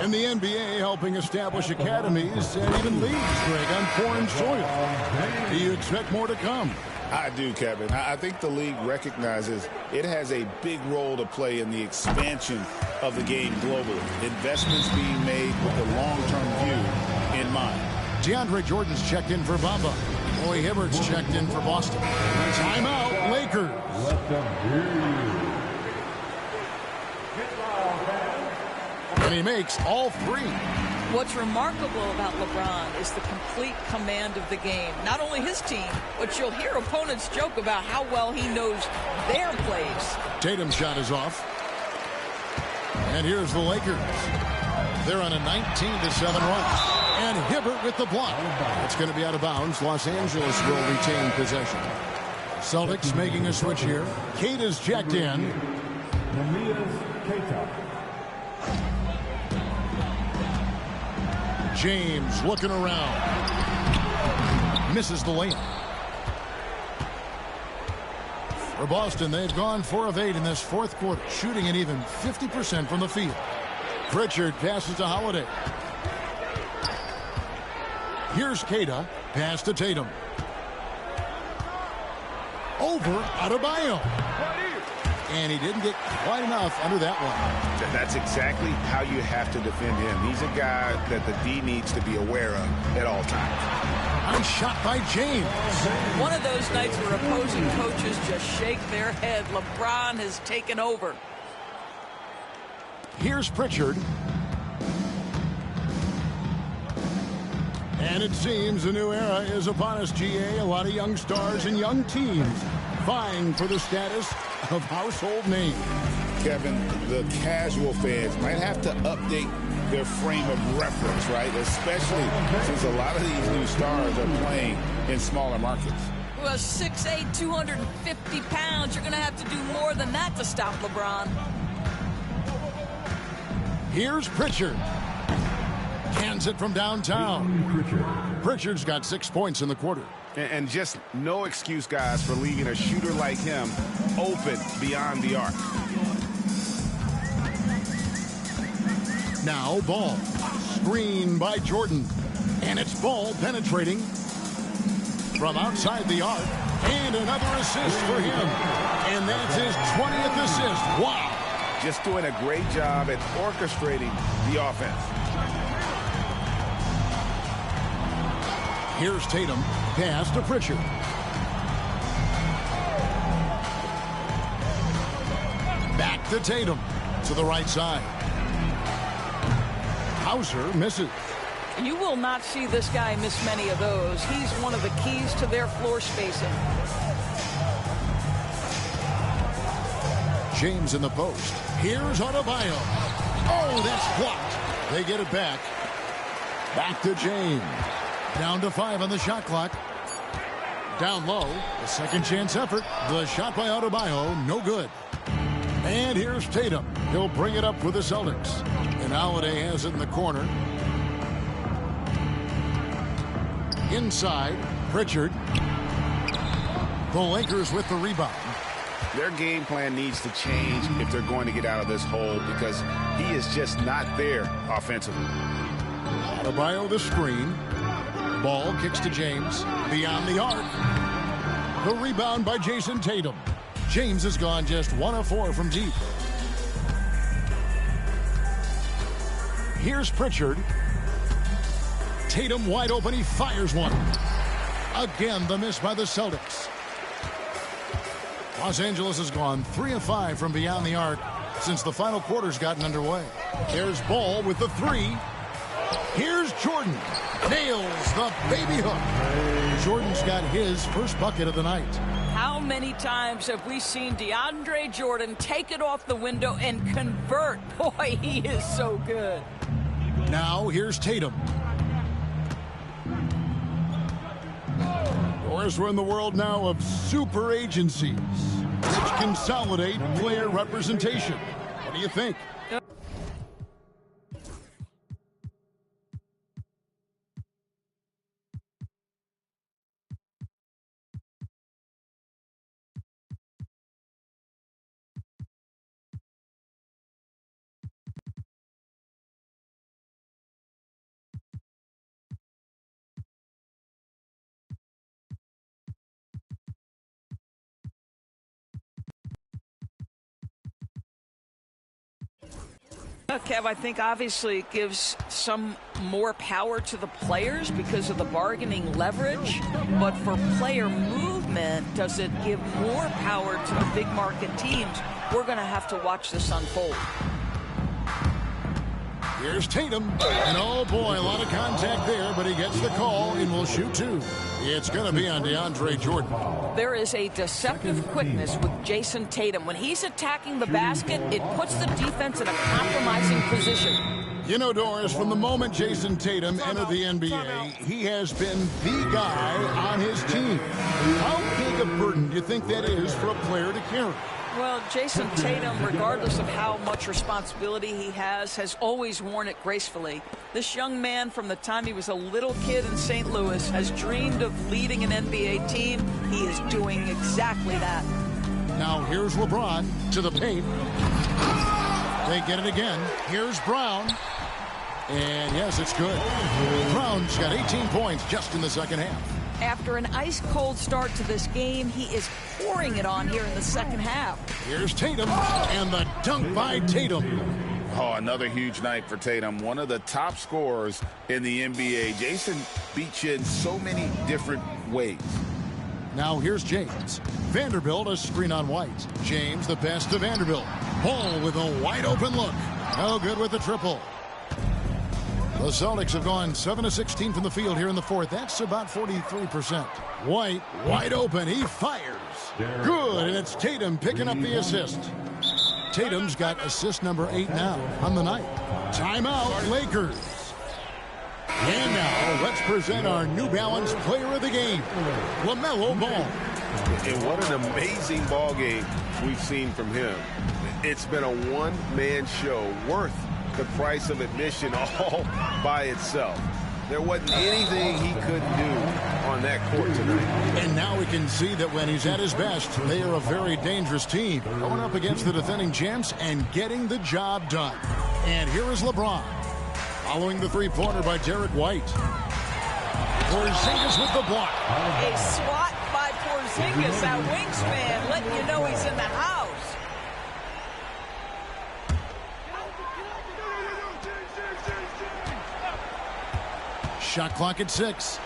In the NBA, helping establish academies and even leagues, Greg, on foreign soil. Do you expect more to come? I do, Kevin. I think the league recognizes it has a big role to play in the expansion of the game globally. Investments being made with the long-term view in mind. DeAndre Jordan's checked in for Bamba. Roy Hibbert's checked in for Boston. Timeout, Lakers. Let them hear you. And he makes all three. What's remarkable about LeBron is the complete command of the game. Not only his team, but you'll hear opponents joke about how well he knows their plays. Tatum's shot is off. And here's the Lakers. They're on a 19-7 run. And Hibbert with the block. It's going to be out of bounds. Los Angeles will retain possession. Celtics making a switch here. Kate is checked in. James looking around. Misses the layup. For Boston, they've gone 4 of 8 in this fourth quarter, shooting an even 50% from the field. Pritchard passes to Holiday. Here's Keita. Pass to Tatum. Over Adebayo. And he didn't get quite enough under that one. That's exactly how you have to defend him. He's a guy that the D needs to be aware of at all times. Nice shot by James. One of those nights where opposing coaches just shake their head. LeBron has taken over. Here's Pritchard. And it seems a new era is upon us, GA. A lot of young stars and young teams vying for the status of household name. Kevin, the casual fans might have to update their frame of reference, right? Especially since a lot of these new stars are playing in smaller markets. Well, 6'8", 250 pounds. You're going to have to do more than that to stop LeBron. Here's Pritchard. Cans it from downtown. Pritchard's got 6 points in the quarter. And just no excuse, guys, for leaving a shooter like him open beyond the arc. Now Ball. Screen by Jordan. And it's Ball penetrating from outside the arc. And another assist for him. And that's his 20th assist. Wow. Just doing a great job at orchestrating the offense. Here's Tatum. Pass to Pritchard. Back to Tatum. To the right side. Hauser misses. You will not see this guy miss many of those. He's one of the keys to their floor spacing. James in the post. Here's Adebayo. Oh, that's blocked. They get it back. Back to James. Down to 5 on the shot clock. Down low. A second chance effort. The shot by Adebayo, no good. And here's Tatum. He'll bring it up with the Celtics. And Holiday has it in the corner. Inside, Pritchard. The Lakers with the rebound. Their game plan needs to change if they're going to get out of this hole because he is just not there offensively. Adebayo the screen. Ball kicks to James. Beyond the arc. The rebound by Jason Tatum. James has gone just 1 of 4 from deep. Here's Pritchard. Tatum wide open. He fires one. Again, the miss by the Celtics. Los Angeles has gone 3 of 5 from beyond the arc since the final quarter's gotten underway. There's Ball with the 3. Here's Jordan. Nails the baby hook. Jordan's got his first bucket of the night. How many times have we seen DeAndre Jordan take it off the window and convert? Boy, he is so good. Now here's Tatum. Of course, we're in the world now of super agencies, which consolidate player representation. What do you think? Kev, I think obviously it gives some more power to the players because of the bargaining leverage. But for player movement, does it give more power to the big market teams? We're going to have to watch this unfold. Here's Tatum. And oh boy, a lot of contact there, but he gets the call and will shoot two. It's going to be on DeAndre Jordan. There is a deceptive quickness with Jason Tatum. When he's attacking the basket, it puts the defense in a compromising position. You know, Doris, from the moment Jason Tatum entered the NBA, he has been the guy on his team. How big a burden do you think that is for a player to carry? Well, Jason Tatum, regardless of how much responsibility he has always worn it gracefully. This young man, from the time he was a little kid in St. Louis, has dreamed of leading an NBA team. He is doing exactly that. Now here's LeBron to the paint. They get it again. Here's Brown. And yes, it's good. Brown's got 18 points just in the second half. After an ice-cold start to this game, he is pouring it on here in the second half. Here's Tatum, and the dunk by Tatum. Oh, another huge night for Tatum. One of the top scorers in the NBA. Jason beats you in so many different ways. Now here's James. Vanderbilt, a screen on White. James, the pass to Vanderbilt. Ball with a wide-open look. No good with the triple. The Celtics have gone 7 of 16 from the field here in the fourth. That's about 43%. White, wide open. He fires. Good, and it's Tatum picking up the assist. Tatum's got assist number 8 now on the night. Timeout, Lakers. And now, let's present our New Balance player of the game, LaMelo Ball. And what an amazing ball game we've seen from him. It's been a one-man show worth the price of admission all by itself. There wasn't anything he couldn't do on that court tonight. And now we can see that when he's at his best, they are a very dangerous team. Going up against the defending champs and getting the job done. And here is LeBron. Following the three-pointer by Derek White. Porzingis with the block. A swat by Porzingis, that wingspan, letting you know he's in the house. Shot clock at 6.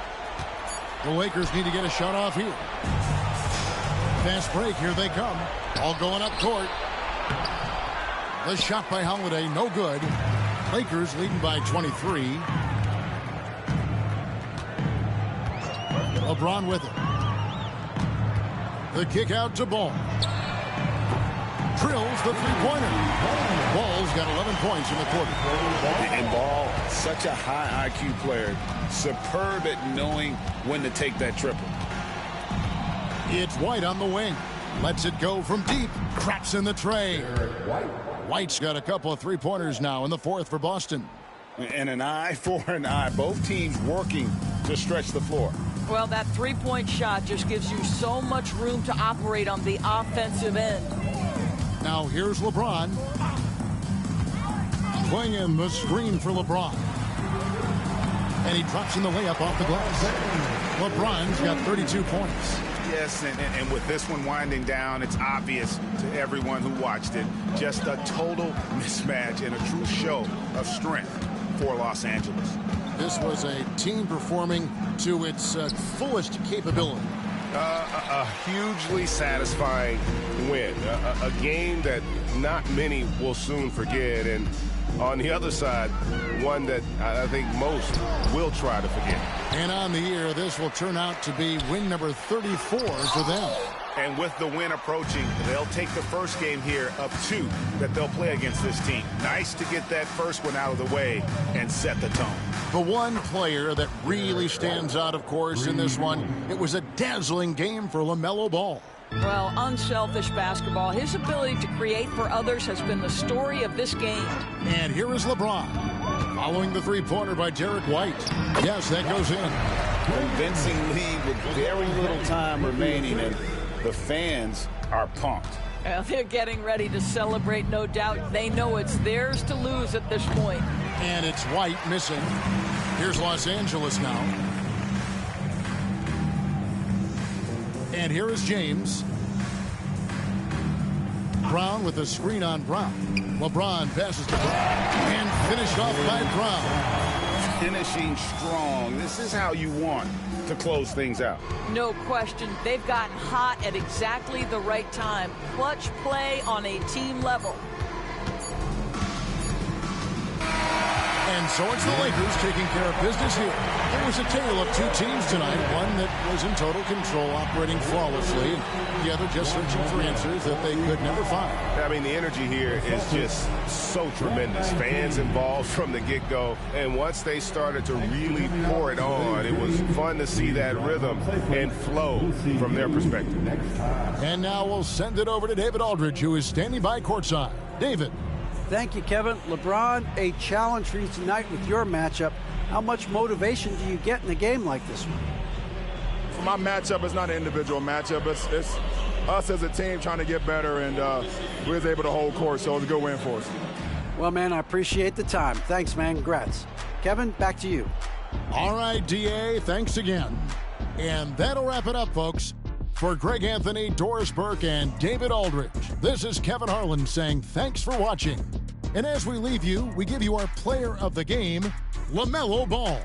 The Lakers need to get a shot off here. Fast break, here they come. All going up court. The shot by Holiday, no good. Lakers leading by 23. LeBron with it. The kick out to Ball. Drills the three-pointer. Ball's got 11 points in the quarter. And Ball, such a high IQ player. Superb at knowing when to take that triple. It's White on the wing. Lets it go from deep. Craps in the tray. White's got a couple of three-pointers now in the fourth for Boston. And an eye for an eye. Both teams working to stretch the floor. Well, that three-point shot just gives you so much room to operate on the offensive end. Now here's LeBron. Playing in the screen for LeBron. And he drops in the layup off the glass. LeBron's got 32 points. Yes, and with this one winding down, it's obvious to everyone who watched it. Just a total mismatch and a true show of strength for Los Angeles. This was a team performing to its fullest capability. A hugely satisfying win. A game that not many will soon forget. And on the other side, one that I think most will try to forget. And on the year, this will turn out to be win number 34 for them. And with the win approaching, they'll take the first game here of 2 that they'll play against this team. Nice to get that first one out of the way and set the tone. The one player that really stands out, of course, in this one, it was a dazzling game for LaMelo Ball. Well, unselfish basketball. His ability to create for others has been the story of this game. And here is LeBron. Following the three-pointer by Derek White. Yes, that goes in. Convincing lead with very little time remaining, and the fans are pumped. Well, they're getting ready to celebrate, no doubt. They know it's theirs to lose at this point. And it's White missing. Here's Los Angeles now. And here is James. Brown with a screen on Brown. LeBron passes to Brown and finished off by Brown. Finishing strong. This is how you want to close things out. No question. They've gotten hot at exactly the right time. Clutch play on a team level. And so it's the Lakers taking care of business here. There was a tale of two teams tonight. One that was in total control, operating flawlessly. The other just searching for answers that they could never find. I mean, the energy here is just so tremendous. Fans involved from the get-go. And once they started to really pour it on, it was fun to see that rhythm and flow from their perspective. And now we'll send it over to David Aldridge, who is standing by courtside. David. Thank you, Kevin. LeBron, a challenge for you tonight with your matchup. How much motivation do you get in a game like this one? For my matchup, it's not an individual matchup. It's us as a team trying to get better, and we was able to hold court, so it was a good win for us. Well, man, I appreciate the time. Thanks, man. Congrats. Kevin, back to you. All right, DA, thanks again. And that'll wrap it up, folks. For Greg Anthony, Doris Burke, and David Aldridge, this is Kevin Harlan saying thanks for watching. And as we leave you, we give you our player of the game, LaMelo Ball.